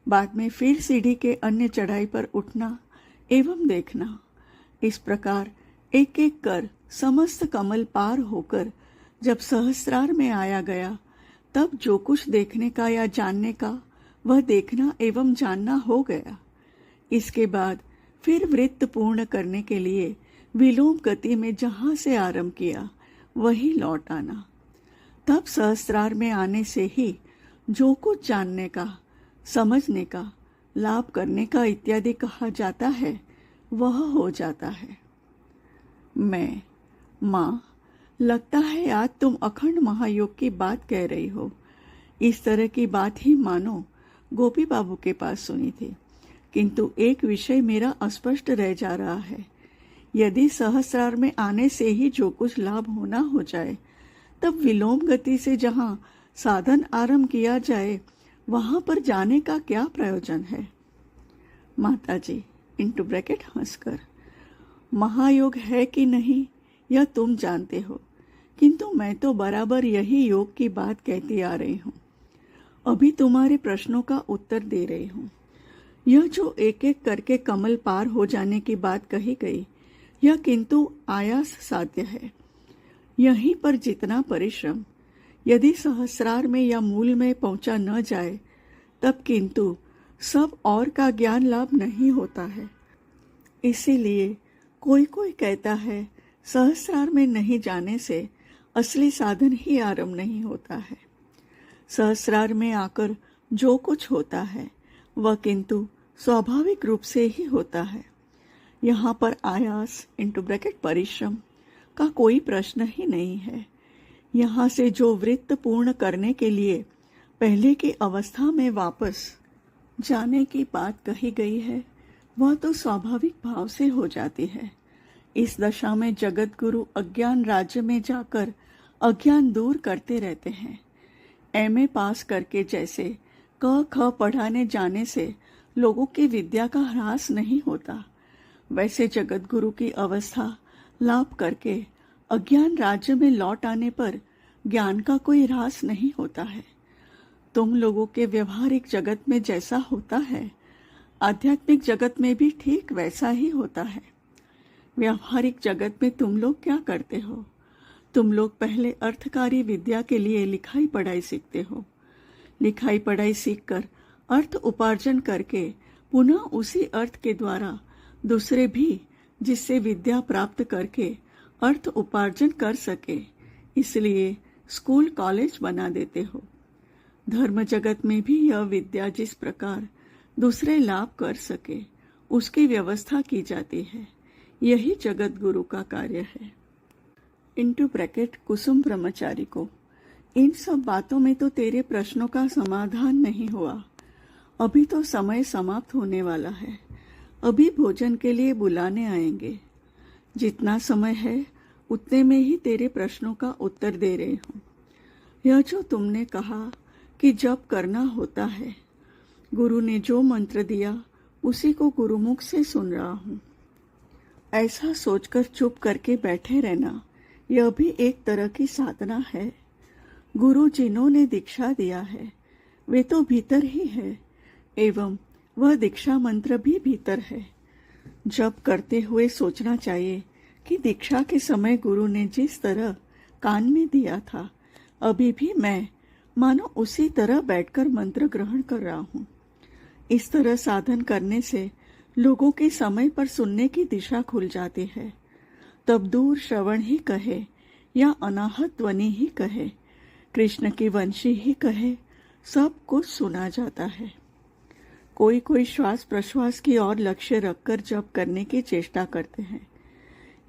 A: बाद में फिर सीढ़ी के अन्य चढ़ाई पर उठना एवं देखना। इस प्रकार एक एक कर समस्त कमल पार होकर जब सहस्रार में आया गया, तब जो कुछ देखने का या जानने का वह देखना एवं जानना हो गया। इसके बाद फिर वृत्त पूर्ण करने के लिए विलोम गति में जहां से आरंभ किया वही लौट आना। तब सहस्रार में आने से ही जो कुछ जानने का, समझने का, लाभ करने का इत्यादि कहा जाता है वह हो जाता है। मैं, माँ, लगता है आज तुम अखंड महायोग की बात कह रही हो। इस तरह की बात ही मानो गोपी बाबू के पास सुनी थी, किंतु एक विषय मेरा अस्पष्ट रह जा रहा है। यदि सहस्रार में आने से ही जो कुछ लाभ होना हो जाए, तब विलोम गति से जहाँ साधन आरंभ किया जाए वहां पर जाने का क्या प्रयोजन है? माताजी इंटू ब्रैकेट हंसकर, महायोग है कि नहीं यह तुम जानते हो, किंतु मैं तो बराबर यही योग की बात कहती आ रही हूँ। अभी तुम्हारे प्रश्नों का उत्तर दे रही हूँ। यह जो एक एक करके कमल पार हो जाने की बात कही गई, यह किंतु आयास साध्य है। यहीं पर जितना परिश्रम यदि सहस्रार में या मूल में पहुंचा न जाए, तब किंतु सब और का ज्ञान लाभ नहीं होता है। इसीलिए कोई कोई कहता है सहस्रार में नहीं जाने से असली साधन ही आरंभ नहीं होता है। सहस्रार में आकर जो कुछ होता है वह किंतु स्वाभाविक रूप से ही होता है। यहाँ पर आयास इंटू ब्रैकेट परिश्रम का कोई प्रश्न ही नहीं है। यहाँ से जो वृत्त पूर्ण करने के लिए पहले की अवस्था में वापस जाने की बात कही गई है, वह तो स्वाभाविक भाव से हो जाती है। इस दशा में जगत गुरु अज्ञान राज्य में जाकर अज्ञान दूर करते रहते हैं। एमए पास करके जैसे क ख पढ़ाने जाने से लोगों की विद्या का ह्रास नहीं होता, वैसे जगत गुरु की अवस्था लाभ करके अज्ञान राज्य में लौट आने पर ज्ञान का कोई ह्रास नहीं होता है। तुम लोगों के व्यवहारिक जगत में जैसा होता है, आध्यात्मिक जगत में भी ठीक वैसा ही होता है। व्यवहारिक जगत में तुम लोग क्या करते हो? तुम लोग पहले अर्थकारी विद्या के लिए लिखाई पढ़ाई सीखते हो। लिखाई पढ़ाई सीखकर अर्थ उपार्जन करके पुनः उसी अर्थ के द्वारा दूसरे भी जिससे विद्या प्राप्त करके अर्थ उपार्जन कर सके, इसलिए स्कूल कॉलेज बना देते हो। धर्म जगत में भी यह विद्या जिस प्रकार दूसरे लाभ कर सके उसकी व्यवस्था की जाती है। यही जगत गुरु का कार्य है। इंटू ब्रैकेट कुसुम ब्रह्मचारी को, इन सब बातों में तो तेरे प्रश्नों का समाधान नहीं हुआ। अभी तो समय समाप्त होने वाला है। अभी भोजन के लिए बुलाने आएंगे। जितना समय है उतने में ही तेरे प्रश्नों का उत्तर दे रही हूँ। यह जो तुमने कहा कि जप करना होता है, गुरु ने जो मंत्र दिया उसी को गुरुमुख से सुन रहा हूँ। ऐसा सोचकर चुप करके बैठे रहना, यह भी एक तरह की साधना है। गुरु जिन्होंने दीक्षा दिया है वे तो भीतर ही है, एवं वह दीक्षा मंत्र भी भीतर है। जप करते हुए सोचना चाहिए कि दीक्षा के समय गुरु ने जिस तरह कान में दिया था, अभी भी मैं मानो उसी तरह बैठकर मंत्र ग्रहण कर रहा हूँ। इस तरह साधन करने से लोगों के समय पर सुनने की दिशा खुल जाती है। तब दूर श्रवण ही कहे या अनाहत ध्वनि ही कहे, कृष्ण की वंशी ही कहे, सब कुछ सुना जाता है। कोई कोई श्वास प्रश्वास की ओर लक्ष्य रखकर जप करने की चेष्टा करते हैं।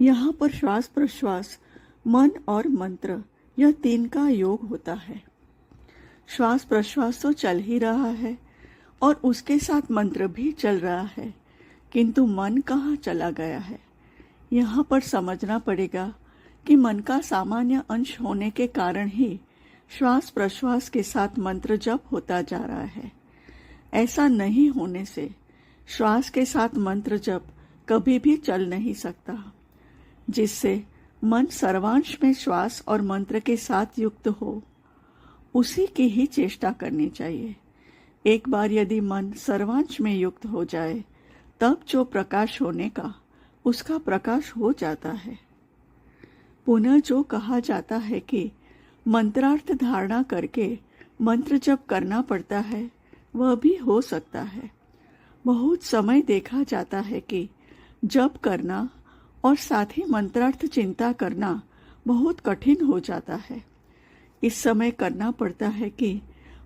A: यहाँ पर श्वास प्रश्वास, मन और मंत्र, यह तीन का योग होता है। श्वास प्रश्वास तो चल ही रहा है और उसके साथ मंत्र भी चल रहा है, किंतु मन कहाँ चला गया है। यहाँ पर समझना पड़ेगा कि मन का सामान्य अंश होने के कारण ही श्वास प्रश्वास के साथ मंत्र जप होता जा रहा है। ऐसा नहीं होने से श्वास के साथ मंत्र जप कभी भी चल नहीं सकता, जिससे मन सर्वांश में श्वास और मंत्र के साथ युक्त हो, उसी की ही चेष्टा करनी चाहिए। एक बार यदि मन सर्वांश में युक्त हो जाए, तब जो प्रकाश होने का, उसका प्रकाश हो जाता है। पुनः जो कहा जाता है कि मंत्रार्थ धारणा करके मंत्र जप करना पड़ता है, वह भी हो सकता है। बहुत समय देखा जाता है कि जप करना और साथ ही मंत्रार्थ चिंता करना बहुत कठिन हो जाता है। इस समय करना पड़ता है कि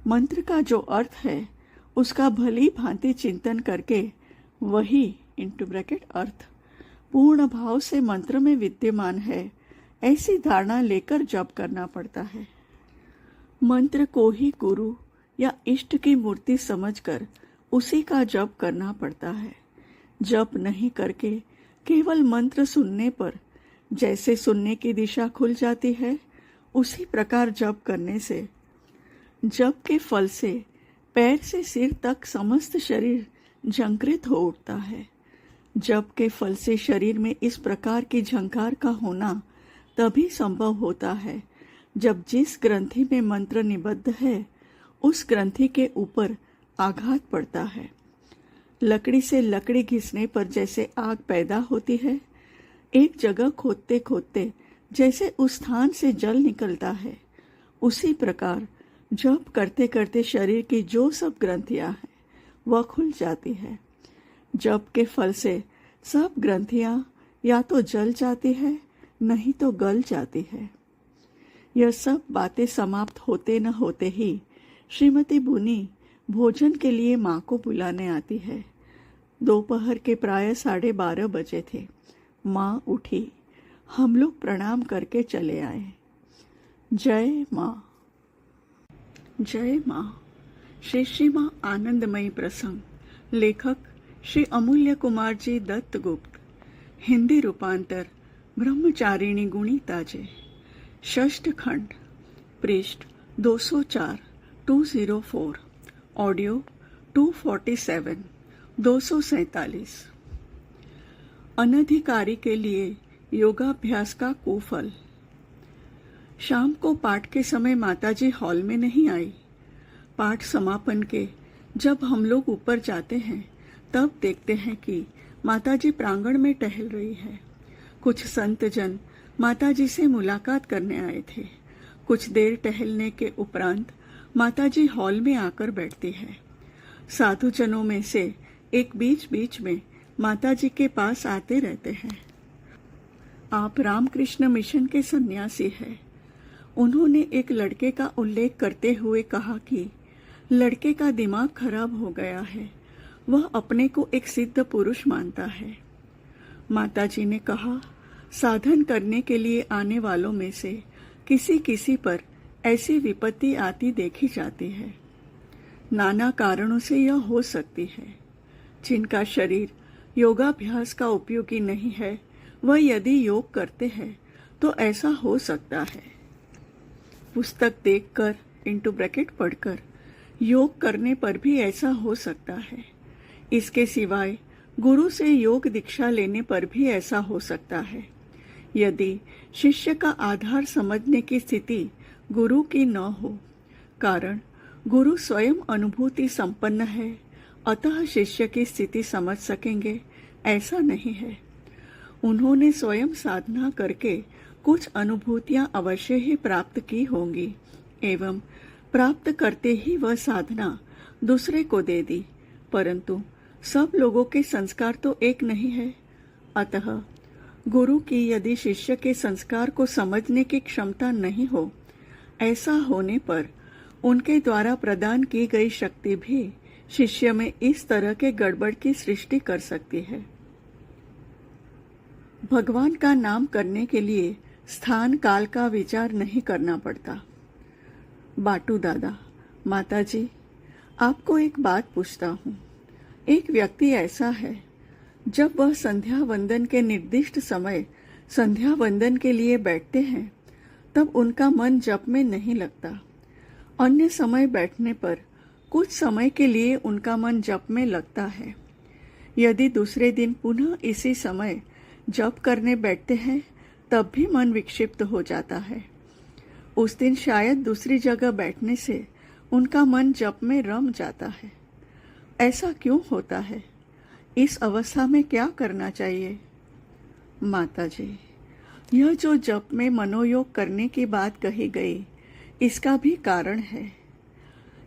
A: मंत्र का जो अर्थ है उसका भली भांति चिंतन करके वही (अर्थ) पूर्ण भाव से मंत्र में विद्यमान है, ऐसी धारणा लेकर जप करना पड़ता है। मंत्र को ही गुरु या इष्ट की मूर्ति समझकर उसी का जप करना पड़ता है। जप नहीं करके केवल मंत्र सुनने पर जैसे सुनने की दिशा खुल जाती है, उसी प्रकार जप करने से जप के फल से पैर से सिर तक समस्त शरीर झंकृत हो उठता है। जप के फल से शरीर में इस प्रकार की झंकार का होना तभी संभव होता है जब जिस ग्रंथि में मंत्र निबद्ध है, उस ग्रंथि के ऊपर आघात पड़ता है। लकड़ी से लकड़ी घिसने पर जैसे आग पैदा होती है, एक जगह खोदते खोदते जैसे उस स्थान से जल निकलता है, उसी प्रकार जप करते करते शरीर की जो सब ग्रंथियां हैं वह खुल जाती है। जप के फल से सब ग्रंथियां या तो जल जाती है, नहीं तो गल जाती है। यह सब बातें समाप्त होते न होते ही श्रीमती बुनी भोजन के लिए माँ को बुलाने आती है। दोपहर के प्राय 12:30 बजे थे। माँ उठी, हम लोग प्रणाम करके चले आए। जय माँ, जय माँ। श्री माँ आनंदमयी प्रसंग। लेखक श्री अमूल्य कुमार जी दत्तगुप्त। हिंदी रूपांतर ब्रह्मचारिणी गुणिता जी। षष्ठ खंड, पृष्ठ 204 204, ऑडियो 247 247। अनधिकारी के लिए योगाभ्यास का कुफल। शाम को पाठ के समय माताजी हॉल में नहीं आई। पाठ समापन के जब हम लोग ऊपर जाते हैं, तब देखते हैं कि माताजी प्रांगण में टहल रही है। कुछ संत जन माताजी से मुलाकात करने आए थे। कुछ देर टहलने के उपरांत माताजी हॉल में आकर बैठती है। साधुजनों में से एक बीच बीच में माताजी के पास आते रहते हैं। आप रामकृष्ण मिशन के सन्यासी हैं। उन्होंने एक लड़के का उल्लेख करते हुए कहा कि लड़के का दिमाग खराब हो गया है, वह अपने को एक सिद्ध पुरुष मानता है। माताजी ने कहा, साधन करने के लिए आने वालों में से किसी किसी पर ऐसी विपत्ति आती देखी जाती है। नाना कारणों से यह हो सकती है। जिनका शरीर योगाभ्यास का उपयोगी नहीं है, वह यदि योग करते हैं तो ऐसा हो सकता है। पुस्तक देखकर (पढ़कर) योग करने पर भी ऐसा हो सकता है। इसके सिवाय गुरु से योग दीक्षा लेने पर भी ऐसा हो सकता है। यदि शिष्य का आधार समझने की स्थिति गुरु की न हो, कारण गुरु स्वयं अनुभूति संपन्न है, अतः शिष्य की स्थिति समझ सकेंगे, ऐसा नहीं है। उन्होंने स्वयं साधना करके कुछ अनुभूतियां अवश्य ही प्राप्त की होंगी एवं प्राप्त करते ही वह साधना दूसरे को दे दी, परंतु सब लोगों के संस्कार तो एक नहीं है। अतः गुरु की यदि शिष्य के संस्कार को समझने की क्षमता नहीं हो, ऐसा होने पर उनके द्वारा प्रदान की गई शक्ति भी शिष्य में इस तरह के गड़बड़ की सृष्टि कर सकती है। भगवान का नाम करने के लिए स्थान काल का विचार नहीं करना पड़ता। बाटू दादा, माताजी, आपको एक बात पूछता हूँ। एक व्यक्ति ऐसा है, जब वह संध्या वंदन के निर्दिष्ट समय संध्या वंदन के लिए बैठते हैं, तब उनका मन जप में नहीं लगता। अन्य समय बैठने पर कुछ समय के लिए उनका मन जप में लगता है। यदि दूसरे दिन पुनः इसी समय जप करने बैठते हैं, तब भी मन विक्षिप्त हो जाता है। उस दिन शायद दूसरी जगह बैठने से उनका मन जप में रम जाता है। ऐसा क्यों होता है? इस अवस्था में क्या करना चाहिए? माताजी, यह जो जप में मनोयोग करने की बात कही गई, इसका भी कारण है।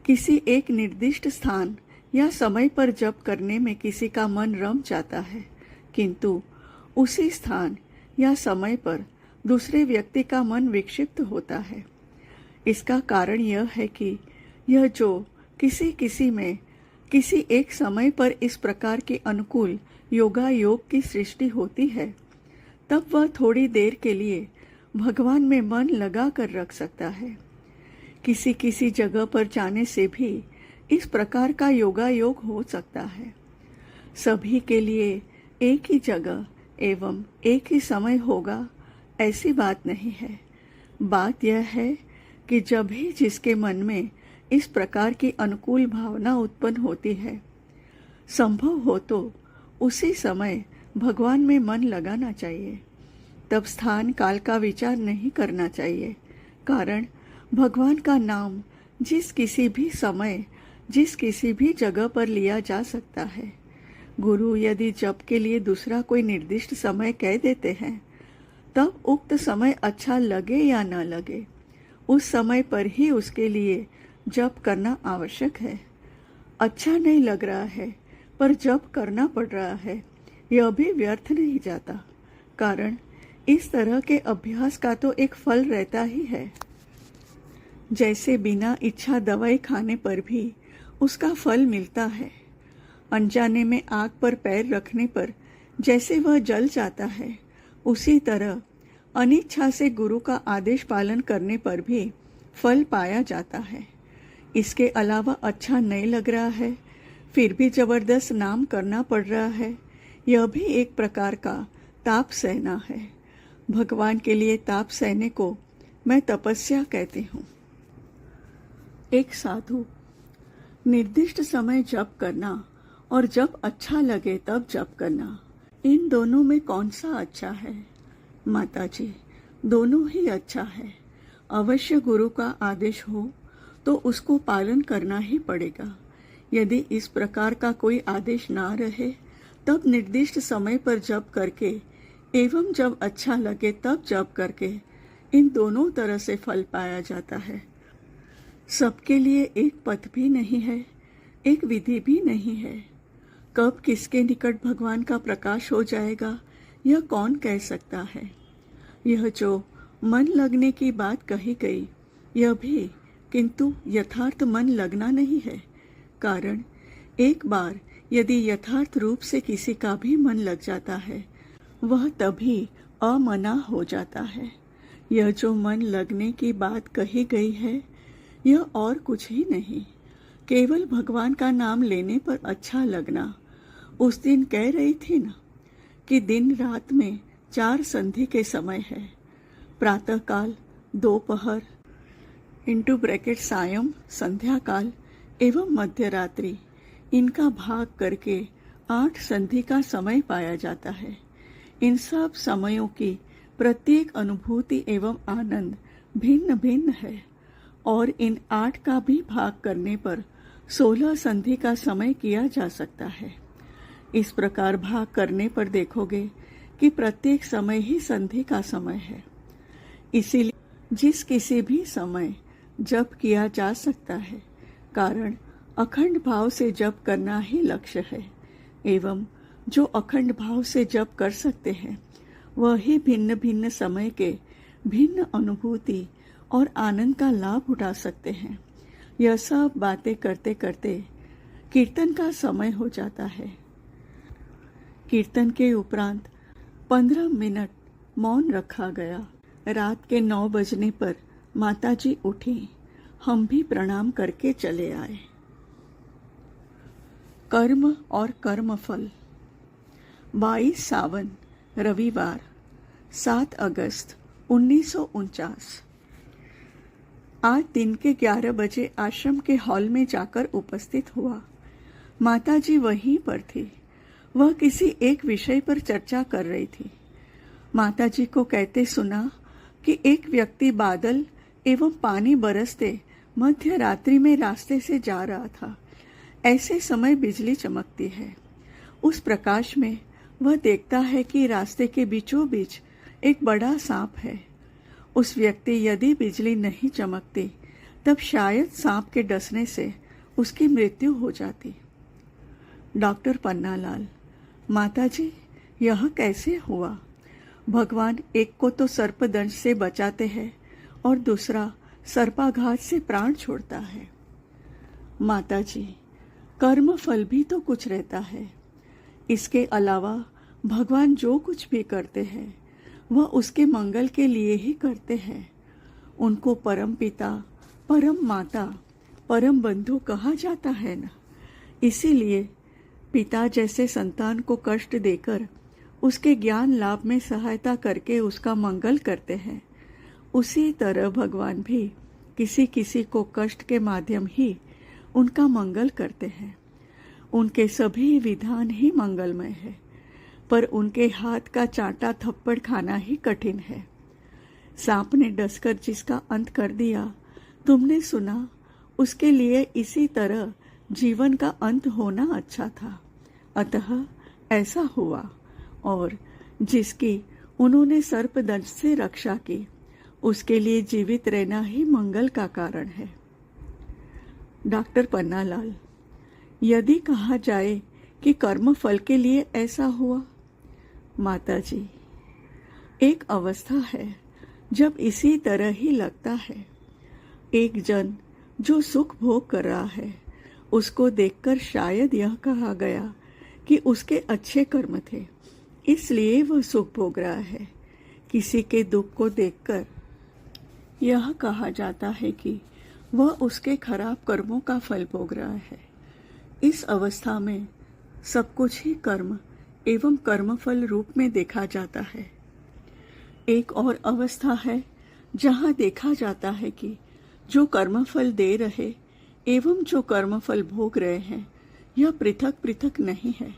A: किसी एक निर्दिष्ट स्थान या समय पर जप करने में किसी का मन रम जाता है, किंतु उसी स्थान या समय पर दूसरे व्यक्ति का मन विक्षिप्त होता है। इसका कारण यह है कि यह जो किसी में किसी एक समय पर इस प्रकार के अनुकूल योगायोग की सृष्टि होती है, तब वह थोड़ी देर के लिए भगवान में मन लगा कर रख सकता है। किसी जगह पर जाने से भी इस प्रकार का योगायोग हो सकता है। सभी के लिए एक ही जगह एवं एक ही समय होगा, ऐसी बात नहीं है। बात यह है कि जब भी जिसके मन में इस प्रकार की अनुकूल भावना उत्पन्न होती है, संभव हो तो उसी समय भगवान में मन लगाना चाहिए। तब स्थान काल का विचार नहीं करना चाहिए, कारण भगवान का नाम जिस किसी भी समय जिस किसी भी जगह पर लिया जा सकता है। गुरु यदि जप के लिए दूसरा कोई निर्दिष्ट समय कह देते हैं, तब उक्त समय अच्छा लगे या न लगे, उस समय पर ही उसके लिए जप करना आवश्यक है। अच्छा नहीं लग रहा है पर जप करना पड़ रहा है, यह भी व्यर्थ नहीं जाता, कारण इस तरह के अभ्यास का तो एक फल रहता ही है। जैसे बिना इच्छा दवाई खाने पर भी उसका फल मिलता है, अनजाने में आग पर पैर रखने पर जैसे वह जल जाता है, उसी तरह अनिच्छा से गुरु का आदेश पालन करने पर भी फल पाया जाता है। इसके अलावा अच्छा नहीं लग रहा है, फिर भी जबरदस्त नाम करना पड़ रहा है, यह भी एक प्रकार का ताप सहना है। भगवान के लिए ताप सहने को मैं तपस्या कहती हूँ। एक साधु, निर्दिष्ट समय जप करना और जब अच्छा लगे तब जप करना, इन दोनों में कौन सा अच्छा है? माताजी, दोनों ही अच्छा है। अवश्य गुरु का आदेश हो तो उसको पालन करना ही पड़ेगा। यदि इस प्रकार का कोई आदेश ना रहे, तब निर्दिष्ट समय पर जप करके एवं जब अच्छा लगे तब जप करके, इन दोनों तरह से फल पाया जाता है। सबके लिए एक पथ भी नहीं है, एक विधि भी नहीं है। कब किसके निकट भगवान का प्रकाश हो जाएगा, यह कौन कह सकता है? यह जो मन लगने की बात कही गई, यह भी किंतु यथार्थ मन लगना नहीं है, कारण एक बार यदि यथार्थ रूप से किसी का भी मन लग जाता है, वह तभी अमना हो जाता है। यह जो मन लगने की बात कही गई है, यह और कुछ ही नहीं, केवल भगवान का नाम लेने पर अच्छा लगना। उस दिन कह रही थी ना कि दिन रात में 4 संधि के समय है, प्रातः काल, दोपहर × सायं संध्या काल एवं मध्य रात्रि, इनका भाग करके 8 संधि का समय पाया जाता है। इन सब समयों की प्रत्येक अनुभूति एवं आनंद भिन्न भिन्न है और इन 8 का भी भाग करने पर 16 संधि का समय किया जा सकता है। इस प्रकार भाग करने पर देखोगे कि प्रत्येक समय ही संधि का समय है। इसीलिए जिस किसी भी समय जप किया जा सकता है, कारण अखंड भाव से जप करना ही लक्ष्य है। एवं जो अखंड भाव से जप कर सकते हैं वह ही भिन्न भिन्न समय के भिन्न अनुभूति और आनंद का लाभ उठा सकते हैं। यह सब बातें करते करते कीर्तन का समय हो जाता है। कीर्तन के उपरांत 15 मिनट मौन रखा गया। रात के 9 बजने पर माताजी उठी। हम भी प्रणाम करके चले आए। कर्म और कर्मफल। 22 सावन रविवार 7 अगस्त 1949। आज दिन के 11 बजे आश्रम के हॉल में जाकर उपस्थित हुआ। माताजी वहीं पर थी। वह किसी एक विषय पर चर्चा कर रही थी। माताजी को कहते सुना कि एक व्यक्ति बादल एवं पानी बरसते मध्य रात्रि में रास्ते से जा रहा था। ऐसे समय बिजली चमकती है। उस प्रकाश में वह देखता है कि रास्ते के बीचों बीच एक बड़ा सांप है। उस व्यक्ति यदि बिजली नहीं चमकती तब शायद सांप के डसने से उसकी मृत्यु हो जाती। डॉक्टर पन्नालाल, माताजी यह कैसे हुआ? भगवान एक को तो सर्पदंश से बचाते हैं और दूसरा सर्पाघात से प्राण छोड़ता है। माताजी, कर्म फल भी तो कुछ रहता है। इसके अलावा भगवान जो कुछ भी करते हैं वह उसके मंगल के लिए ही करते हैं। उनको परम पिता, परम माता, परम बंधु कहा जाता है ना। इसीलिए पिता जैसे संतान को कष्ट देकर उसके ज्ञान लाभ में सहायता करके उसका मंगल करते हैं, उसी तरह भगवान भी किसी किसी को कष्ट के माध्यम ही उनका मंगल करते हैं। उनके सभी विधान ही मंगलमय है, पर उनके हाथ का चाटा थप्पड़ खाना ही कठिन है। सांप ने डसकर जिसका अंत कर दिया तुमने सुना, उसके लिए इसी तरह जीवन का अंत होना अच्छा था। अतः ऐसा हुआ और जिसकी उन्होंने सर्पदंश से रक्षा की उसके लिए जीवित रहना ही मंगल का कारण है। डॉक्टर पन्नालाल, यदि कहा जाए कि कर्म फल के लिए ऐसा हुआ। माताजी, एक अवस्था है जब इसी तरह ही लगता है। एक जन जो सुख भोग कर रहा है उसको देखकर शायद यह कहा गया कि उसके अच्छे कर्म थे, इसलिए वह सुख भोग रहा है। किसी के दुख को देखकर यह कहा जाता है कि वह उसके खराब कर्मों का फल भोग रहा है। इस अवस्था में सब कुछ ही कर्म एवं कर्मफल रूप में देखा जाता है। एक और अवस्था है जहाँ देखा जाता है कि जो कर्मफल दे रहे एवं जो कर्मफल भोग रहे हैं यह पृथक पृथक नहीं है।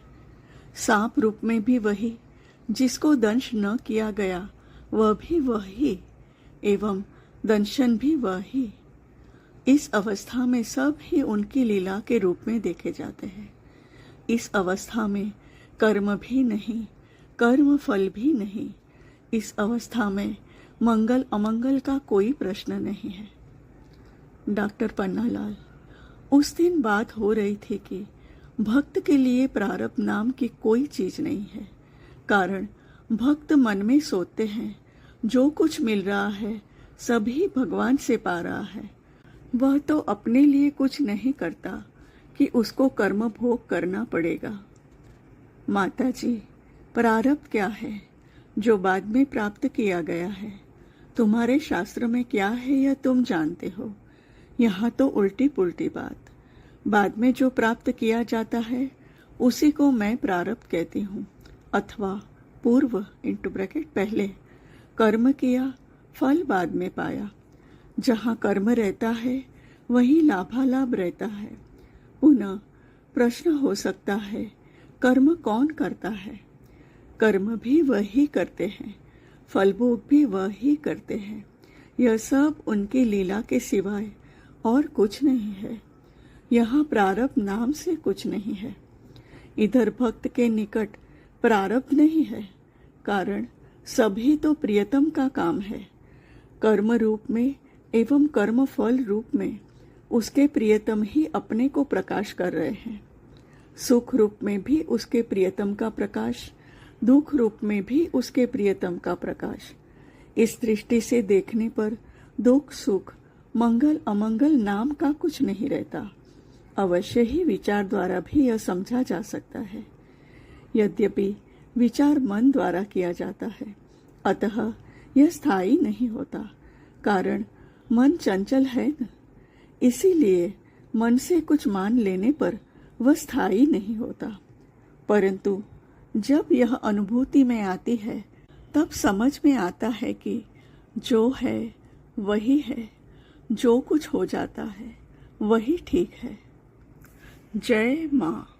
A: सांप रूप में भी वही, जिसको दंश न किया गया वह भी वही एवं दंशन भी वही। इस अवस्था में सब ही उनकी लीला के रूप में देखे जाते हैं। इस अवस्था में कर्म भी नहीं, कर्म फल भी नहीं। इस अवस्था में मंगल अमंगल का कोई प्रश्न नहीं है। डॉक्टर पन्नालाल, उस दिन बात हो रही थी कि भक्त के लिए प्रारब्ध नाम की कोई चीज नहीं है, कारण भक्त मन में सोचते हैं जो कुछ मिल रहा है सभी भगवान से पा रहा है। वह तो अपने लिए कुछ नहीं करता कि उसको कर्म भोग करना पड़ेगा। माताजी, प्रारब्ध क्या है? जो बाद में प्राप्त किया गया है। तुम्हारे शास्त्र में क्या है यह तुम जानते हो। यहाँ तो उल्टी पुल्टी बात। बाद में जो प्राप्त किया जाता है उसी को मैं प्रारब्ध कहती हूँ, अथवा पूर्व पहले कर्म किया, फल बाद में पाया। जहाँ कर्म रहता है वहीं लाभालाभ रहता है। पुनः प्रश्न हो सकता है, कर्म कौन करता है? कर्म भी वही करते हैं, फल भोग भी वही करते हैं। यह सब उनकी लीला के सिवाय और कुछ नहीं है। यहाँ प्रारब्ध नाम से कुछ नहीं है। इधर भक्त के निकट प्रारब्ध नहीं है, कारण सभी तो प्रियतम का काम है। कर्म रूप में एवं कर्म फल रूप में उसके प्रियतम ही अपने को प्रकाश कर रहे हैं। सुख रूप में भी उसके प्रियतम का प्रकाश, दुख रूप में भी उसके प्रियतम का प्रकाश। इस दृष्टि से देखने पर दुख सुख मंगल अमंगल नाम का कुछ नहीं रहता। अवश्य ही विचार द्वारा भी यह समझा जा सकता है। यद्यपि विचार मन द्वारा किया जाता है, अतः यह स्थायी नहीं होता, कारण मन चंचल है न। इसीलिए मन से कुछ मान लेने पर वह स्थायी नहीं होता। परंतु जब यह अनुभूति में आती है, तब समझ में आता है कि जो है वही है, जो कुछ हो जाता है वही ठीक है। जय माँ।